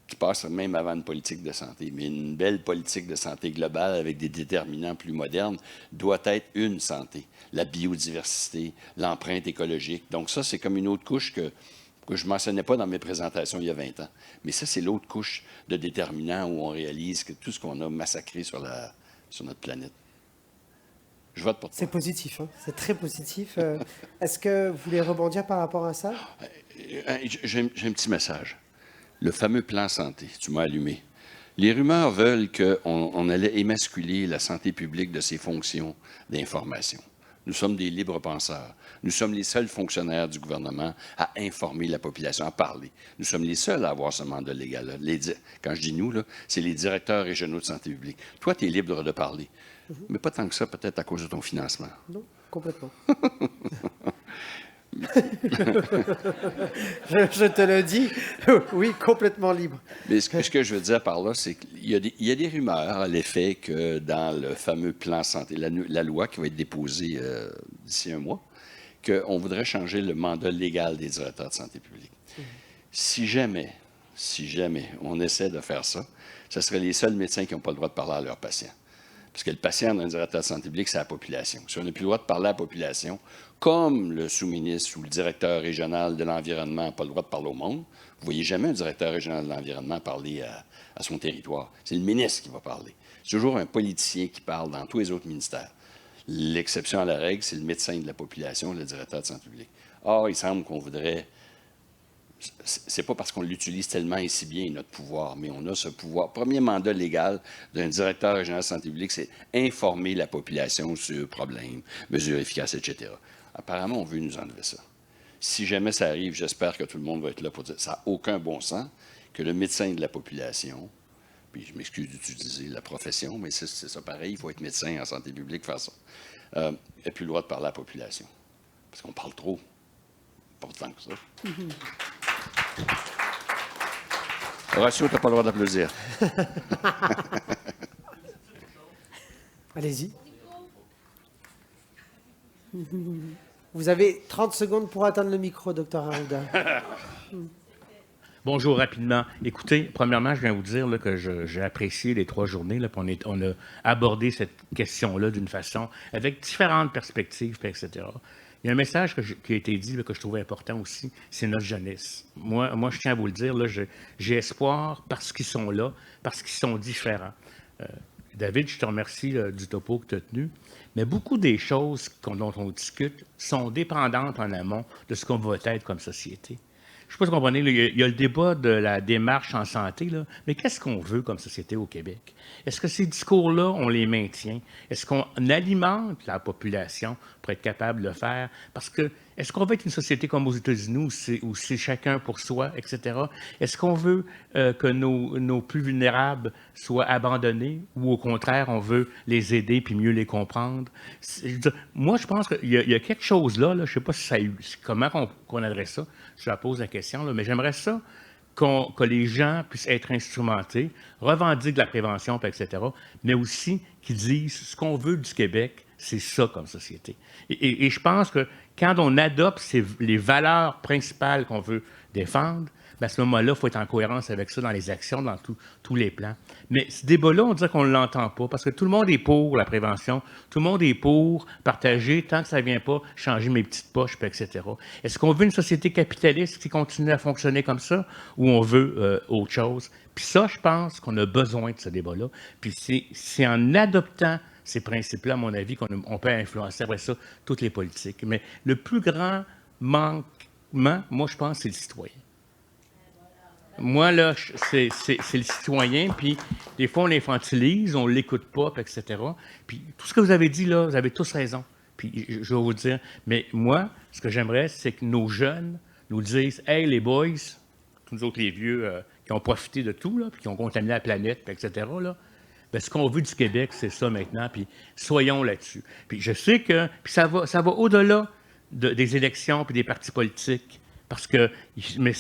qui passe même avant une politique de santé. Mais une belle politique de santé globale avec des déterminants plus modernes doit être une santé. La biodiversité, l'empreinte écologique. Donc ça, c'est comme une autre couche que je ne mentionnais pas dans mes présentations il y a 20 ans. Mais ça, c'est l'autre couche de déterminants où on réalise que tout ce qu'on a massacré sur notre planète. Je vote pour toi. C'est positif, hein? C'est très positif. Est-ce que vous voulez rebondir par rapport à ça? J'ai un petit message. Le fameux plan santé, tu m'as allumé. Les rumeurs veulent qu'on allait émasculer la santé publique de ses fonctions d'information. Nous sommes des libres penseurs. Nous sommes les seuls fonctionnaires du gouvernement à informer la population, à parler. Nous sommes les seuls à avoir ce mandat légal-là. Quand je dis nous, c'est les directeurs régionaux de santé publique. Toi, tu es libre de parler, mais pas tant que ça, peut-être à cause de ton financement. Non, complètement. Je te le dis, oui, complètement libre. Mais ce que je veux dire par là, c'est qu'il y a des rumeurs à l'effet que dans le fameux plan santé, la loi qui va être déposée d'ici un mois, qu'on voudrait changer le mandat légal des directeurs de santé publique. Si jamais on essaie de faire ça, ce seraient les seuls médecins qui n'ont pas le droit de parler à leurs patients. Parce que le patient d'un directeur de santé publique, c'est la population. Si on n'a plus le droit de parler à la population, comme le sous-ministre ou le directeur régional de l'environnement n'a pas le droit de parler au monde, vous ne voyez jamais un directeur régional de l'environnement parler à son territoire. C'est le ministre qui va parler. C'est toujours un politicien qui parle dans tous les autres ministères. L'exception à la règle, c'est le médecin de la population, le directeur de santé publique. Or, il semble qu'on voudrait... C'est pas parce qu'on l'utilise tellement et si bien, notre pouvoir, mais on a ce pouvoir. Premier mandat légal d'un directeur régional de santé publique, c'est informer la population sur problèmes, mesures efficaces, etc. Apparemment, on veut nous enlever ça. Si jamais ça arrive, j'espère que tout le monde va être là pour dire ça n'a aucun bon sens que le médecin de la population, puis je m'excuse d'utiliser la profession, mais c'est ça pareil, il faut être médecin en santé publique pour faire ça, n'ait plus le droit de parler à la population. Parce qu'on parle trop. Pas autant que ça. Horacio, tu n'as pas le droit d'applaudir. Allez-y. Vous avez 30 secondes pour atteindre le micro, Dr. Arruda. Bonjour, rapidement. Écoutez, premièrement, je viens vous dire là, que j'ai apprécié les 3 journées. Là, on a abordé cette question-là d'une façon, avec différentes perspectives, etc. Il y a un message qui a été dit là, que je trouvais important aussi, c'est notre jeunesse. Moi, je tiens à vous le dire, là, j'ai espoir parce qu'ils sont là, parce qu'ils sont différents. David, je te remercie du topo que tu as tenu, mais beaucoup des choses dont on discute sont dépendantes en amont de ce qu'on va être comme société. Je ne sais pas si vous comprenez, là, il y a le débat de la démarche en santé, là, mais qu'est-ce qu'on veut comme société au Québec? Est-ce que ces discours-là, on les maintient? Est-ce qu'on alimente la population pour être capable de le faire? Parce que, est-ce qu'on veut être une société comme aux États-Unis où c'est chacun pour soi, etc.? Est-ce qu'on veut que nos plus vulnérables soient abandonnés ou au contraire, on veut les aider puis mieux les comprendre? Moi, je pense qu'il y a quelque chose là, je ne sais pas comment qu'on adresse ça, je la pose la question, là, mais j'aimerais ça que les gens puissent être instrumentés, revendiquent la prévention, etc., mais aussi qu'ils disent ce qu'on veut du Québec, c'est ça comme société. Et je pense que quand on adopte les valeurs principales qu'on veut défendre, bien, à ce moment-là, il faut être en cohérence avec ça dans les actions, dans tous les plans. Mais ce débat-là, on dirait qu'on ne l'entend pas, parce que tout le monde est pour la prévention, tout le monde est pour partager, tant que ça ne vient pas changer mes petites poches, etc. Est-ce qu'on veut une société capitaliste qui continue à fonctionner comme ça, ou on veut autre chose? Puis ça, je pense qu'on a besoin de ce débat-là. Puis c'est en adoptant ces principes-là, à mon avis, qu'on peut influencer après ça toutes les politiques. Mais le plus grand manquement, moi, je pense, c'est le citoyen. Moi, là, c'est le citoyen, puis des fois, on l'infantilise, on ne l'écoute pas, etc. Puis tout ce que vous avez dit, là, vous avez tous raison. Puis je vais vous dire, mais moi, ce que j'aimerais, c'est que nos jeunes nous disent « Hey, les boys, tous nous autres, les vieux qui ont profité de tout, là, puis qui ont contaminé la planète, etc., là, bien, ce qu'on veut du Québec, c'est ça maintenant, puis soyons là-dessus. » Puis je sais que ça va au-delà des élections puis des partis politiques. Parce que, mais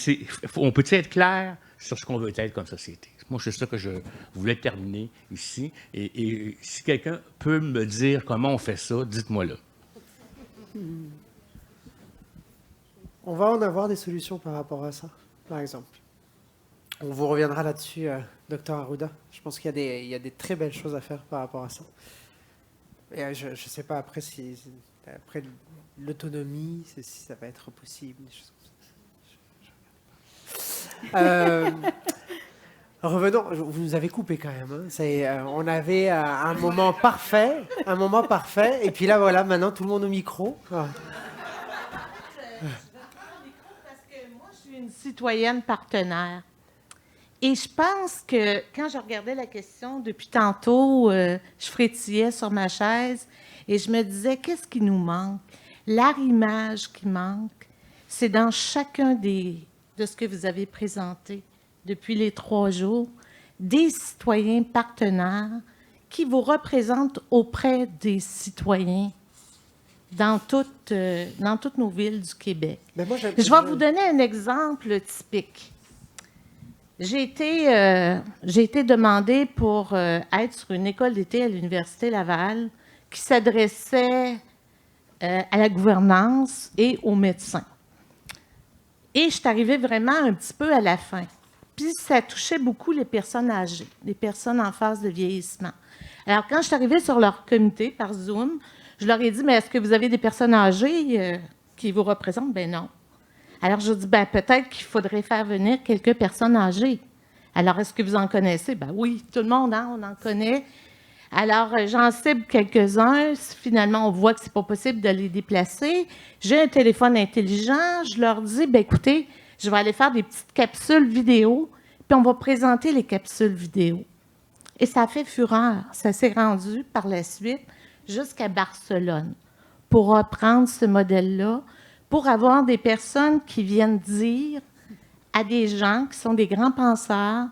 on peut être clair sur ce qu'on veut être comme société. Moi, c'est ça que je voulais terminer ici. Et si quelqu'un peut me dire comment on fait ça, dites-moi là. On va en avoir des solutions par rapport à ça, par exemple. On vous reviendra là-dessus, Dr. Arruda. Je pense qu'il y a des très belles choses à faire par rapport à ça. Et je ne sais pas après après l'autonomie, si ça va être possible, des choses comme ça. Revenons, vous nous avez coupé quand même. Hein. On avait un moment parfait, et puis là voilà, maintenant tout le monde au micro. Ah. Parce que moi, je suis une citoyenne partenaire. Et je pense que quand je regardais la question depuis tantôt, je frétillais sur ma chaise et je me disais, qu'est-ce qui nous manque? L'arrimage qui manque, c'est dans chacun de ce que vous avez présenté depuis les 3 jours, des citoyens partenaires qui vous représentent auprès des citoyens dans toutes nos villes du Québec. Ben moi, Je vais vous donner un exemple typique. J'ai été demandée pour être sur une école d'été à l'Université Laval qui s'adressait à la gouvernance et aux médecins. Et je suis arrivée vraiment un petit peu à la fin. Puis ça touchait beaucoup les personnes âgées, les personnes en phase de vieillissement. Alors, quand je suis arrivée sur leur comité par Zoom, je leur ai dit, mais est-ce que vous avez des personnes âgées qui vous représentent? Ben non. Alors, je dis, ben peut-être qu'il faudrait faire venir quelques personnes âgées. Alors, est-ce que vous en connaissez? Ben oui, tout le monde, hein, on en connaît. Alors, j'en cible quelques-uns. Finalement, on voit que c'est pas possible de les déplacer. J'ai un téléphone intelligent. Je leur dis, ben écoutez, je vais aller faire des petites capsules vidéo, puis on va présenter les capsules vidéo. Et ça a fait fureur. Ça s'est rendu par la suite jusqu'à Barcelone pour reprendre ce modèle-là, pour avoir des personnes qui viennent dire à des gens qui sont des grands penseurs,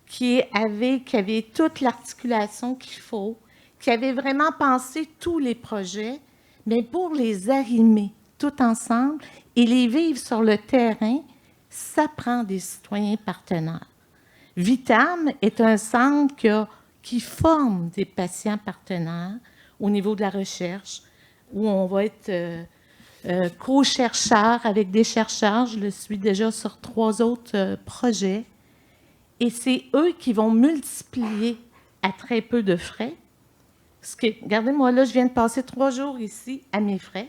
qui avaient toute l'articulation qu'il faut, qui avaient vraiment pensé tous les projets, mais pour les arrimer tout ensemble et les vivre sur le terrain, ça prend des citoyens partenaires. Vitam est un centre qui forme des patients partenaires au niveau de la recherche, où on va être co-chercheur avec des chercheurs. Je le suis déjà sur 3 autres projets. Et c'est eux qui vont multiplier à très peu de frais. Regardez-moi, là, je viens de passer 3 jours ici à mes frais.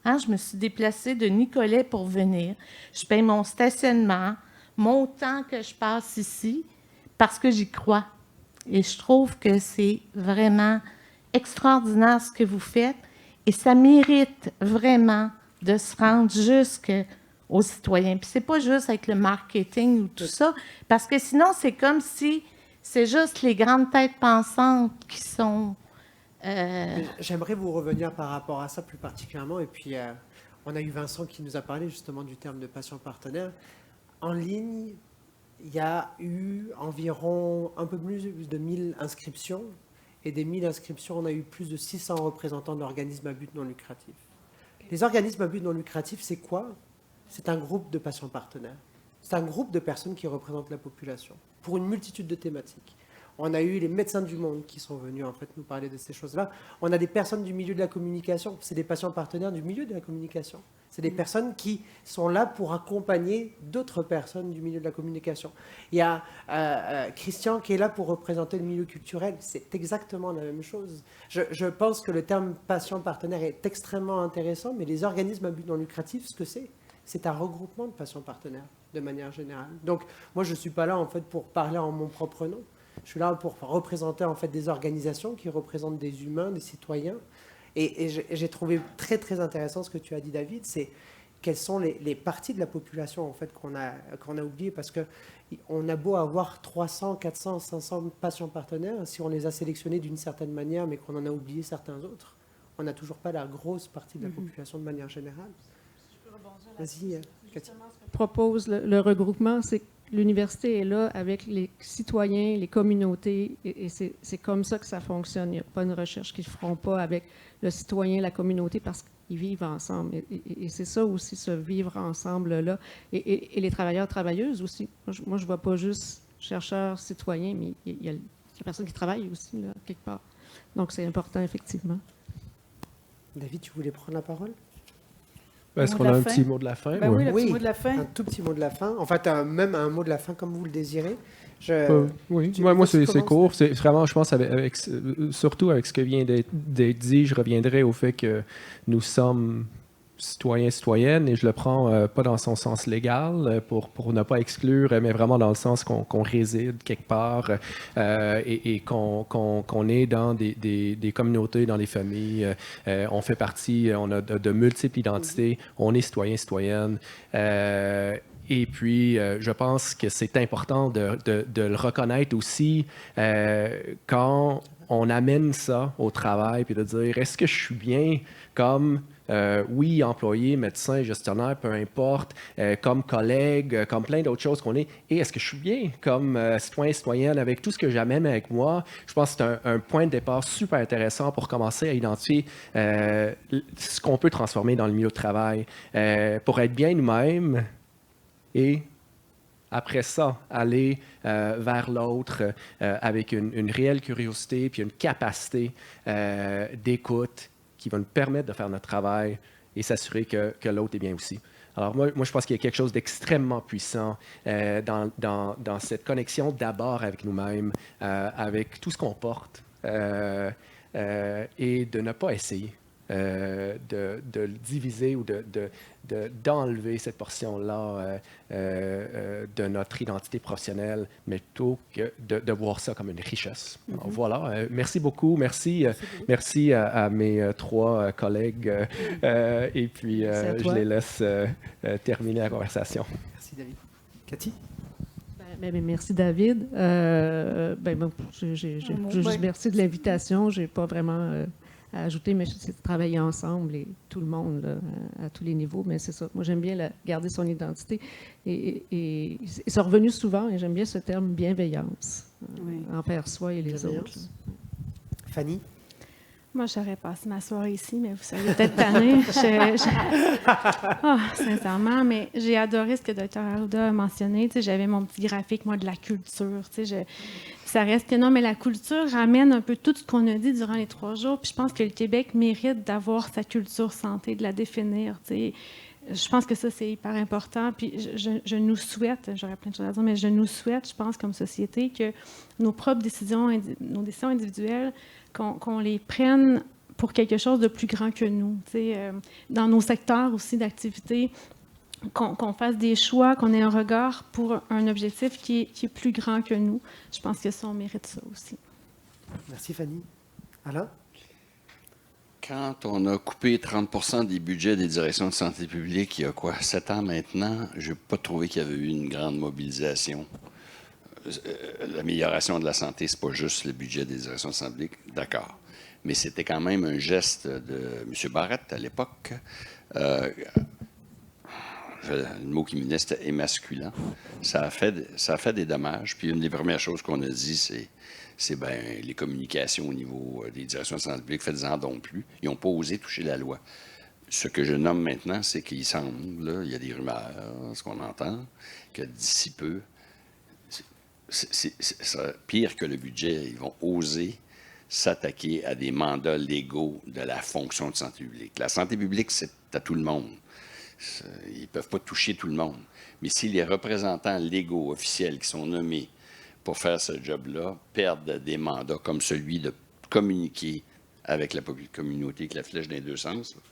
Hein, je me suis déplacée de Nicolet pour venir. Je paye mon stationnement, mon temps que je passe ici, parce que j'y crois. Et je trouve que c'est vraiment extraordinaire ce que vous faites. Et ça mérite vraiment de se rendre jusqu'aux citoyens. Puis c'est pas juste avec le marketing ou tout ça, parce que sinon, c'est comme si c'est juste les grandes têtes pensantes qui sont... J'aimerais vous revenir par rapport à ça plus particulièrement. Et puis, on a eu Vincent qui nous a parlé justement du terme de patient partenaire. En ligne, il y a eu environ un peu plus de 1000 inscriptions. Et des 1000 inscriptions, on a eu plus de 600 représentants d'organismes à but non lucratif. Les organismes à but non lucratif, c'est quoi? C'est un groupe de patients partenaires. C'est un groupe de personnes qui représentent la population pour une multitude de thématiques. On a eu les médecins du monde qui sont venus en fait nous parler de ces choses-là. On a des personnes du milieu de la communication. C'est des patients partenaires du milieu de la communication. C'est des personnes qui sont là pour accompagner d'autres personnes du milieu de la communication. Il y a Christian qui est là pour représenter le milieu culturel. C'est exactement la même chose. Je pense que le terme patient partenaire est extrêmement intéressant, mais les organismes à but non lucratif, ce que c'est un regroupement de patients partenaires de manière générale. Donc, moi, je ne suis pas là en fait pour parler en mon propre nom. Je suis là pour représenter en fait des organisations qui représentent des humains, des citoyens. Et j'ai trouvé très très intéressant ce que tu as dit, David. C'est quelles sont les parties de la population en fait qu'on a oubliées, parce que on a beau avoir 300, 400, 500 patients partenaires, si on les a sélectionnés d'une certaine manière, mais qu'on en a oublié certains autres, on n'a toujours pas la grosse partie de la population de manière générale. Vas-y, Cathy. Propose le regroupement, c'est que l'université est là avec les citoyens, les communautés, et c'est comme ça que ça fonctionne. Il n'y a pas une recherche qu'ils ne feront pas avec le citoyen, la communauté, parce qu'ils vivent ensemble. Et c'est ça aussi, ce vivre ensemble-là. Et les travailleurs, travailleuses aussi. Moi, je ne vois pas juste chercheurs, citoyens, mais il y a la personne qui travaille aussi, là, quelque part. Donc, c'est important, effectivement. David, tu voulais prendre la parole? Est-ce qu'on a un petit mot de la fin? Ben oui, le Oui, petit mot de la fin. un tout petit mot de la fin. En fait, même un mot de la fin comme vous le désirez. Oui, tu moi c'est commences, court. C'est vraiment, je pense, surtout avec ce que vient d'être dit, je reviendrai au fait que nous sommes citoyens, citoyennes, et je le prends pas dans son sens légal pour ne pas exclure, mais vraiment dans le sens qu'on réside quelque part et qu'on est dans des communautés, dans des familles. On fait partie, on a de multiples identités, on est citoyens, citoyennes. Et puis, je pense que c'est important de le reconnaître aussi quand on amène ça au travail, puis de dire, est-ce que je suis bien comme, oui, employé, médecin, gestionnaire, peu importe, comme collègue, comme plein d'autres choses qu'on est, et est-ce que je suis bien comme citoyen, citoyenne, avec tout ce que j'amène avec moi? Je pense que c'est un point de départ super intéressant pour commencer à identifier ce qu'on peut transformer dans le milieu de travail, pour être bien nous-mêmes, et après ça, aller vers l'autre avec une réelle curiosité puis une capacité d'écoute qui va nous permettre de faire notre travail et s'assurer que l'autre est bien aussi. Alors moi, je pense qu'il y a quelque chose d'extrêmement puissant dans cette connexion d'abord avec nous-mêmes, avec tout ce qu'on porte, et de ne pas essayer de le diviser ou d'enlever cette portion-là de notre identité professionnelle, mais plutôt que de voir ça comme une richesse. Alors, voilà. Merci beaucoup. Merci à mes 3 collègues. Et puis, je les laisse terminer la conversation. Merci, David. Cathy? Merci, David. Juste merci de l'invitation. Je n'ai pas vraiment à ajouter, mais c'est de travailler ensemble et tout le monde là, à tous les niveaux. Mais c'est ça. Moi, j'aime bien garder son identité. Et c'est revenu souvent, et j'aime bien ce terme bienveillance envers soi et les autres. Fanny? Moi, j'aurais passé ma soirée ici, mais vous seriez peut-être tanné. Sincèrement, mais j'ai adoré ce que Dr. Arruda a mentionné. Tu sais, j'avais mon petit graphique, moi, de la culture. Tu sais, ça reste que non, mais la culture ramène un peu tout ce qu'on a dit durant les 3 jours. Puis je pense que le Québec mérite d'avoir sa culture santé, de la définir. Tu sais. Je pense que ça, c'est hyper important. Puis je nous souhaite, j'aurais plein de choses à dire, mais je nous souhaite, je pense, comme société, que nos propres décisions, nos décisions individuelles, qu'on les prenne pour quelque chose de plus grand que nous. Dans nos secteurs aussi d'activité, qu'on fasse des choix, qu'on ait un regard pour un objectif qui est plus grand que nous. Je pense que ça, on mérite ça aussi. Merci, Fanny. Alain? Quand on a coupé 30 des budgets des directions de santé publique, il y a 7 ans maintenant, je n'ai pas trouvé qu'il y avait eu une grande mobilisation. L'amélioration de la santé, ce n'est pas juste le budget des directions de santé publique, d'accord. Mais c'était quand même un geste de M. Barrette à l'époque. Le mot qui me venait, c'était émasculant. Ça a fait des dommages. Puis une des premières choses qu'on a dit, c'est les communications au niveau des directions de santé publique, faites-en donc plus. Ils n'ont pas osé toucher la loi. Ce que je nomme maintenant, c'est qu'il semble, là, il y a des rumeurs, ce qu'on entend, que d'ici peu, c'est pire que le budget, ils vont oser s'attaquer à des mandats légaux de la fonction de santé publique. La santé publique, c'est à tout le monde. Ils ne peuvent pas toucher tout le monde. Mais si les représentants légaux officiels qui sont nommés pour faire ce job-là perdent des mandats comme celui de communiquer avec la communauté, avec la flèche dans les 2 sens, là,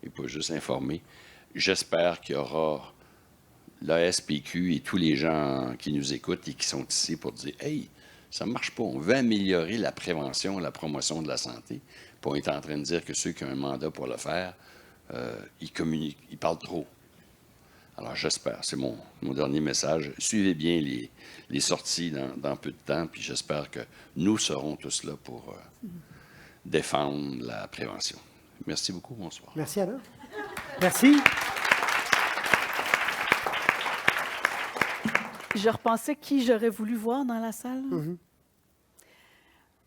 et pas juste informer, j'espère qu'il y aura la SPQ et tous les gens qui nous écoutent et qui sont ici pour dire « Hey, ça ne marche pas, on veut améliorer la prévention, la promotion de la santé. » Puis on est en train de dire que ceux qui ont un mandat pour le faire, ils communiquent, ils parlent trop. Alors j'espère, c'est mon dernier message, suivez bien les sorties dans peu de temps, puis j'espère que nous serons tous là pour défendre la prévention. Merci beaucoup, bonsoir. Merci Alain. Merci. Je repensais qui j'aurais voulu voir dans la salle.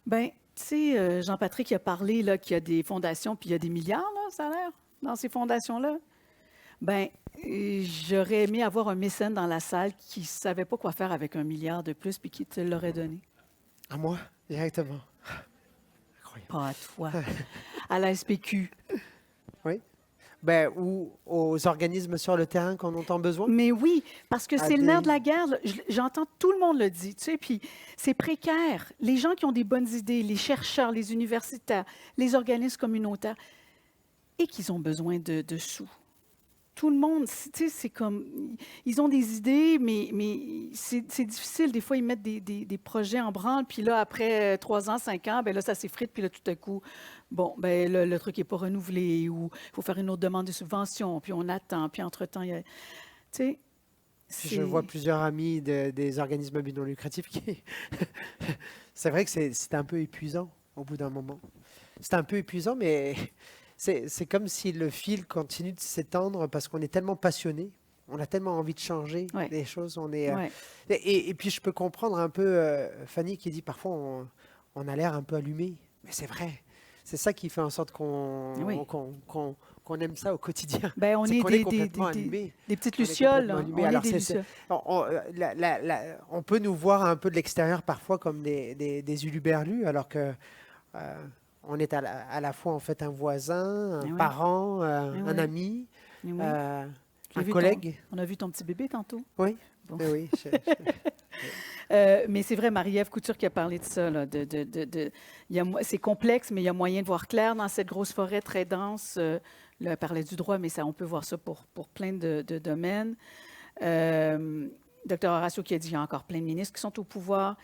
Bien, tu sais, Jean-Patrick a parlé là, qu'il y a des fondations, puis il y a des milliards, là, ça a l'air, dans ces fondations-là. Bien, j'aurais aimé avoir un mécène dans la salle qui ne savait pas quoi faire avec 1 milliard de plus, puis qui te l'aurait donné. À moi, directement. Incroyable. Pas à toi, à la SPQ. Oui. Ou aux organismes sur le terrain qu'on entend besoin. Mais oui, parce que c'est le nerf de la guerre. J'entends tout le monde le dire, tu sais, puis c'est précaire. Les gens qui ont des bonnes idées, les chercheurs, les universitaires, les organismes communautaires, et qu'ils ont besoin de sous. Tout le monde, tu sais, c'est comme... Ils ont des idées, mais c'est difficile. Des fois, ils mettent des projets en branle, puis là, après 3 ans, 5 ans, bien là, ça s'effrite, puis là, tout à coup, bon, ben le truc n'est pas renouvelé, ou il faut faire une autre demande de subvention, puis on attend, puis entre-temps, tu sais, Je vois plusieurs amis des organismes à but non lucratif qui... c'est vrai que c'était un peu épuisant au bout d'un moment. C'est un peu épuisant, mais c'est comme si le fil continue de s'étendre parce qu'on est tellement passionné, on a tellement envie de changer les choses. Et puis je peux comprendre un peu Fanny qui dit parfois on a l'air un peu allumé, mais c'est vrai. C'est ça qui fait en sorte qu'on aime ça au quotidien. Ben, on est des petites lucioles. On peut nous voir un peu de l'extérieur parfois comme des huluberlus, alors que on est à la fois en fait un voisin, un parent, un ami, un collègue. On a vu ton petit bébé tantôt. Oui. Bon. Oui. Mais c'est vrai, Marie-Ève Couture qui a parlé de ça. Là, c'est complexe, mais il y a moyen de voir clair dans cette grosse forêt très dense. Là, elle parlait du droit, mais ça, on peut voir ça pour plein de domaines. Dr Horacio qui a dit qu'il y a encore plein de ministres qui sont au pouvoir.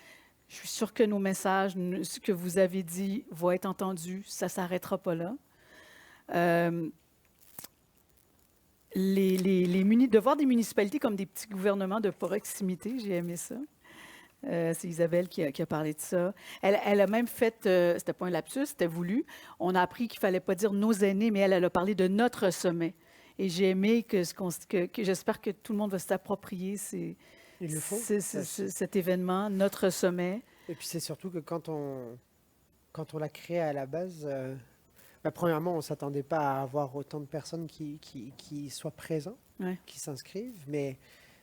Je suis sûre que nos messages, ce que vous avez dit, vont être entendus. Ça ne s'arrêtera pas là. De voir des municipalités comme des petits gouvernements de proximité, j'ai aimé ça. C'est Isabelle qui a parlé de ça. Elle a même fait, c'était pas un lapsus, c'était voulu. On a appris qu'il ne fallait pas dire nos aînés, mais elle a parlé de notre sommet. Et j'ai aimé que j'espère que tout le monde va s'approprier cet événement, notre sommet. Et puis c'est surtout que quand on l'a créé à la base, premièrement, on ne s'attendait pas à avoir autant de personnes qui soient présents, qui s'inscrivent, mais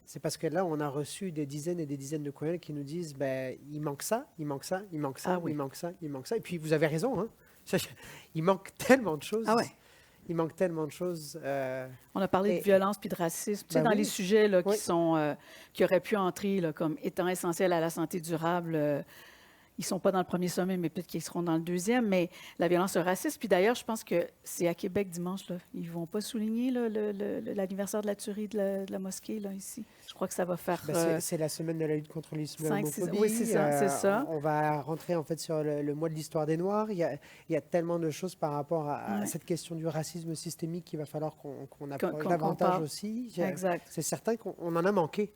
c'est parce que là, on a reçu des dizaines et des dizaines de courriels qui nous disent il manque ça, il manque ça, il manque ça, il manque ça, il manque ça. Et puis, vous avez raison, hein, il manque tellement de choses. Il manque tellement de choses. On a parlé de violence puis de racisme. Tu sais, dans les sujets là, qui auraient pu entrer là, comme étant essentiels à la santé durable, ils ne sont pas dans le premier sommet, mais peut-être qu'ils seront dans le deuxième. Mais la violence, le racisme. Puis d'ailleurs, je pense que c'est à Québec dimanche. Là. Ils ne vont pas souligner là, l'anniversaire de la tuerie de la mosquée là, ici. Je crois que ça va faire... c'est la semaine de la lutte contre l'islamophobie. Oui, c'est ça. On va rentrer en fait sur le mois de l'histoire des Noirs. Il y a tellement de choses par rapport à cette question du racisme systémique qu'il va falloir qu'on approche davantage aussi. Exact. C'est certain qu'on en a manqué.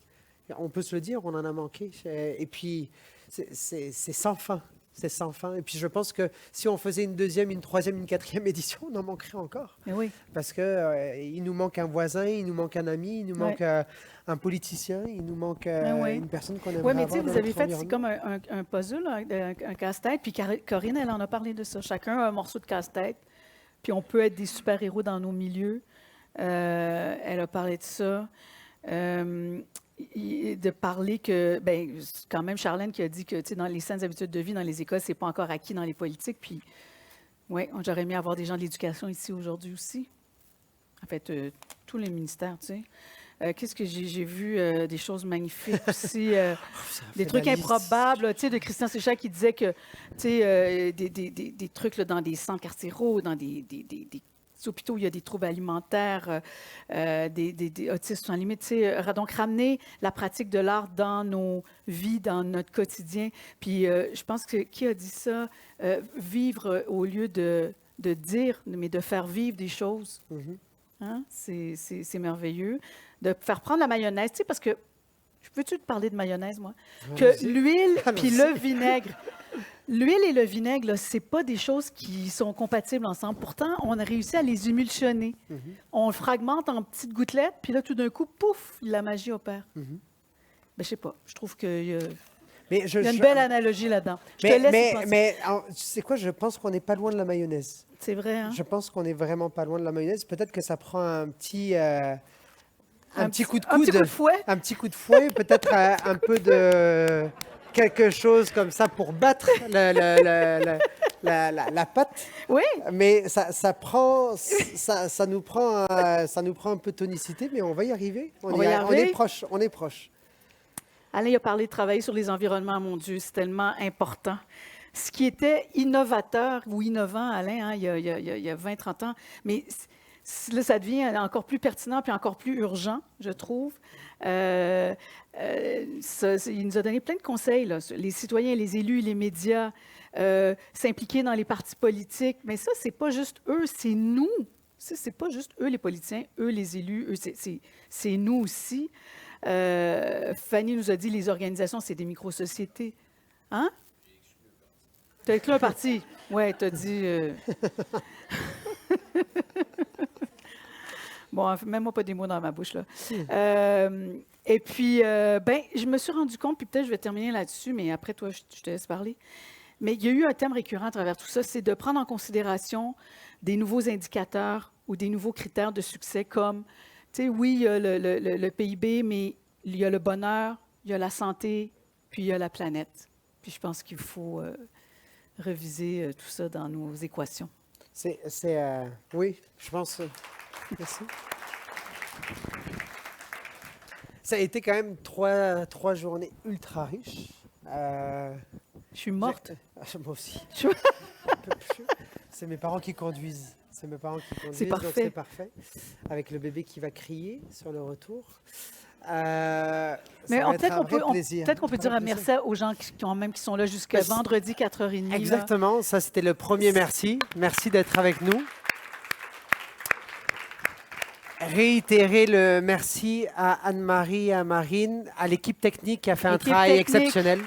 On peut se le dire, on en a manqué. Et puis... C'est sans fin. C'est sans fin. Et puis, je pense que si on faisait une deuxième, une troisième, une quatrième édition, on en manquerait encore. Mais oui. Parce qu'il nous manque un voisin, il nous manque un ami, il nous manque un politicien, il nous manque une personne qu'on aimerait avoir. Oui, mais tu sais, vous avez fait, c'est comme un puzzle, un casse-tête. Puis Corinne, elle en a parlé de ça. Chacun a un morceau de casse-tête. Puis on peut être des super-héros dans nos milieux. Elle a parlé de ça. De parler que, c'est quand même Charlène qui a dit que, tu sais, dans les saines habitudes de vie, dans les écoles, c'est pas encore acquis dans les politiques. Puis, oui, j'aurais aimé avoir des gens de l'éducation ici aujourd'hui aussi. En fait, tous les ministères, tu sais. Qu'est-ce que j'ai vu? Des choses magnifiques aussi. Des trucs improbables, tu sais, de Christian Séchard qui disait que, tu sais, des trucs là, dans des centres carcéraux, dans des hôpitaux où il y a des troubles alimentaires, des autistes sans limite. Tu sais, donc, ramener la pratique de l'art dans nos vies, dans notre quotidien. Puis, je pense que, qui a dit ça? Vivre au lieu de dire, mais de faire vivre des choses. Hein? C'est merveilleux. De faire prendre la mayonnaise, tu sais, parce que, peux-tu te parler de mayonnaise, moi? Que l'huile puis le vinaigre... L'huile et le vinaigre, ce n'est pas des choses qui sont compatibles ensemble. Pourtant, on a réussi à les émulsionner. On le fragmente en petites gouttelettes, puis là, tout d'un coup, pouf, la magie opère. Je ne sais pas. Je trouve qu'il y a, une belle analogie là-dedans. Mais tu sais quoi, je pense qu'on n'est pas loin de la mayonnaise. C'est vrai, hein? Je pense qu'on n'est vraiment pas loin de la mayonnaise. Peut-être que ça prend un petit coup de coude. Un petit coup de fouet. Un petit coup de fouet, peut-être un peu de... quelque chose comme ça pour battre la pâte. Oui. Mais ça nous prend un peu de tonicité, mais on va y arriver. On est proche. Alain a parlé de travailler sur les environnements, mon Dieu, c'est tellement important. Ce qui était innovateur ou innovant, Alain, hein, il y a 20-30 ans, mais là, ça devient encore plus pertinent puis encore plus urgent, je trouve. Il nous a donné plein de conseils, là, les citoyens, les élus, les médias, s'impliquer dans les partis politiques. Mais ça, c'est pas juste eux, c'est nous. C'est pas juste eux, les politiciens, eux, les élus, eux, c'est nous aussi. Fanny nous a dit les organisations, c'est des micro-sociétés. Hein? Tu as écrit un parti. Oui, tu as dit. Bon, mets-moi pas des mots dans ma bouche, là. Et puis, je me suis rendu compte, puis peut-être je vais terminer là-dessus, mais après, toi, je te laisse parler. Mais il y a eu un thème récurrent à travers tout ça, c'est de prendre en considération des nouveaux indicateurs ou des nouveaux critères de succès comme, tu sais, oui, il y a le PIB, mais il y a le bonheur, il y a la santé, puis il y a la planète. Puis je pense qu'il faut reviser tout ça dans nos équations. Oui, je pense. Merci. Ça a été quand même trois journées ultra riches. Je suis morte. Moi aussi. Je- C'est mes parents qui conduisent. C'est C'est donc parfait. c'est parfait. Avec le bébé qui va crier sur le retour. Ça Mais va être un vrai plaisir. peut-être qu'on peut dire Un vrai merci aux gens qui sont là jusqu'à Merci. vendredi 4h30. là. Exactement, ça c'était le premier merci. Merci d'être avec nous. Réitérer le merci à Anne-Marie, à Marine, à l'équipe technique qui a fait un L'équipe travail technique. exceptionnel,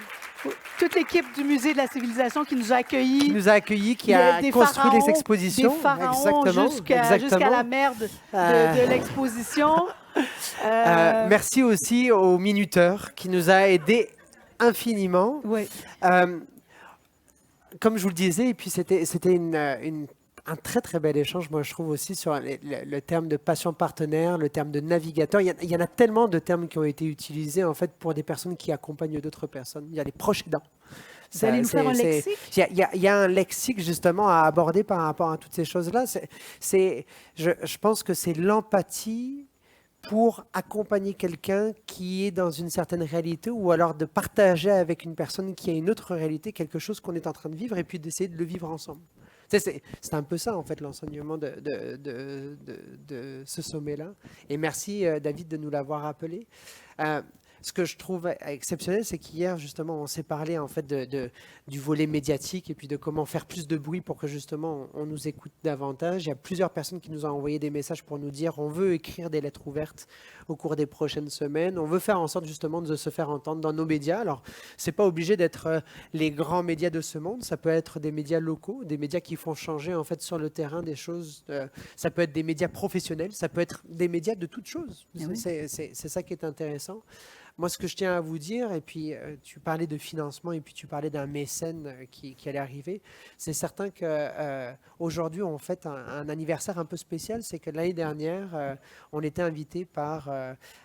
Toute l'équipe du Musée de la Civilisation qui nous a qui accueillis. nous a accueillis, qui a Des construit pharaons, les expositions. Des pharaons Exactement, jusqu'à la merde de l'exposition. Merci aussi au minuteur qui nous a aidés infiniment. Oui. Comme je vous le disais, et puis c'était un très très bel échange, moi je trouve aussi sur le terme de patient partenaire, le terme de navigateur. Il y en a tellement de termes qui ont été utilisés en fait pour des personnes qui accompagnent d'autres personnes. Il y a les proches aidants. Vous allez nous faire un lexique? Il y a un lexique justement à aborder par rapport à toutes ces choses-là. Je pense que c'est l'empathie pour accompagner quelqu'un qui est dans une certaine réalité ou alors de partager avec une personne qui a une autre réalité quelque chose qu'on est en train de vivre et puis d'essayer de le vivre ensemble. C'est un peu ça, en fait, l'enseignement de ce sommet-là. Et merci, David, de nous l'avoir rappelé. Ce que je trouve exceptionnel, c'est qu'hier, justement, on s'est parlé, en fait, du volet médiatique et puis de comment faire plus de bruit pour que, justement, on nous écoute davantage. Il y a plusieurs personnes qui nous ont envoyé des messages pour nous dire on veut écrire des lettres ouvertes au cours des prochaines semaines. On veut faire en sorte, justement, de se faire entendre dans nos médias. Alors, c'est pas obligé d'être les grands médias de ce monde. Ça peut être des médias locaux, des médias qui font changer, en fait, sur le terrain des choses. Ça peut être des médias professionnels. Ça peut être des médias de toutes choses. Oui. C'est ça qui est intéressant. Moi, ce que je tiens à vous dire, et puis tu parlais de financement, et puis tu parlais d'un mécène qui allait arriver, c'est certain qu'aujourd'hui, on fête un anniversaire un peu spécial, c'est que l'année dernière, on était invité par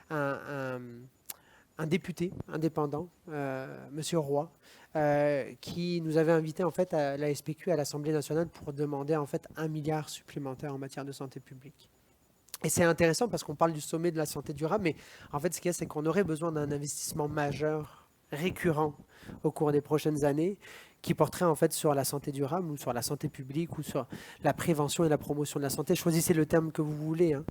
un député indépendant, Monsieur Roy, qui nous avait invité en fait à la SPQ, à l'Assemblée nationale, pour demander en fait 1 milliard supplémentaire en matière de santé publique. Et c'est intéressant parce qu'on parle du sommet de la santé durable, mais en fait, ce qu'il y a, c'est qu'on aurait besoin d'un investissement majeur, récurrent, au cours des prochaines années, qui porterait en fait sur la santé durable ou sur la santé publique ou sur la prévention et la promotion de la santé. Choisissez le terme que vous voulez, hein.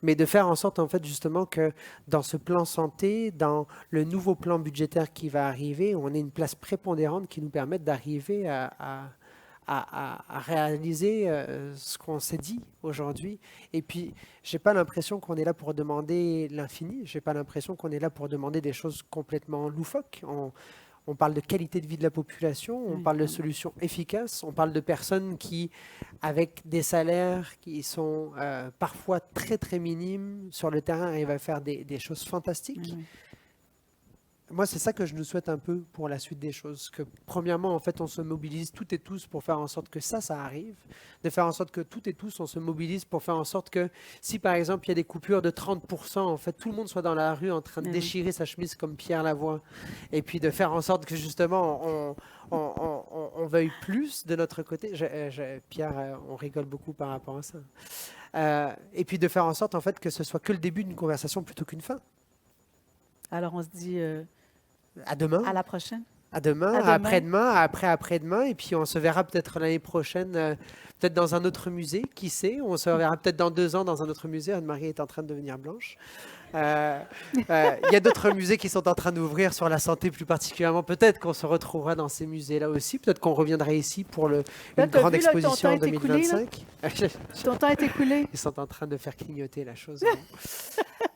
Mais de faire en sorte en fait justement que dans ce plan santé, dans le nouveau plan budgétaire qui va arriver, on ait une place prépondérante qui nous permette d'arriver à réaliser ce qu'on s'est dit aujourd'hui. Et puis, je n'ai pas l'impression qu'on est là pour demander l'infini. Je n'ai pas l'impression qu'on est là pour demander des choses complètement loufoques. On parle de qualité de vie de la population, on parle de solutions efficaces, on parle de personnes qui, avec des salaires qui sont parfois très très minimes sur le terrain, arrivent à faire des choses fantastiques. Oui. Moi, c'est ça que je nous souhaite un peu pour la suite des choses. Que premièrement, en fait, on se mobilise toutes et tous pour faire en sorte que ça arrive. De faire en sorte que toutes et tous, on se mobilise pour faire en sorte que si, par exemple, il y a des coupures de 30%, en fait, tout le monde soit dans la rue en train de déchirer sa chemise comme Pierre Lavoie. Et puis de faire en sorte que, justement, on veuille plus de notre côté. Pierre, on rigole beaucoup par rapport à ça. Et puis de faire en sorte, en fait, que ce soit que le début d'une conversation plutôt qu'une fin. Alors, on se dit À demain. à la prochaine. À demain, À demain. après-demain, après-après-demain, et puis on se verra peut-être l'année prochaine, peut-être dans un autre musée, qui sait, on se verra peut-être dans 2 ans dans un autre musée. Anne-Marie est en train de devenir blanche. Il y a d'autres musées qui sont en train d'ouvrir sur la santé plus particulièrement. Peut-être qu'on se retrouvera dans ces musées-là aussi. Peut-être qu'on reviendra ici pour une t'as grande vu, là, que ton exposition temps en est écoulé, là? 2025. Ton temps est écoulé. Ils sont en train de faire clignoter la chose.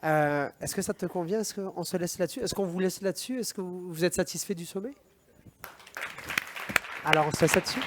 Est-ce que ça te convient? Est-ce qu'on se laisse là-dessus? Est-ce qu'on vous laisse là-dessus? Est-ce que vous êtes satisfait du sommet? Alors, on se laisse là-dessus?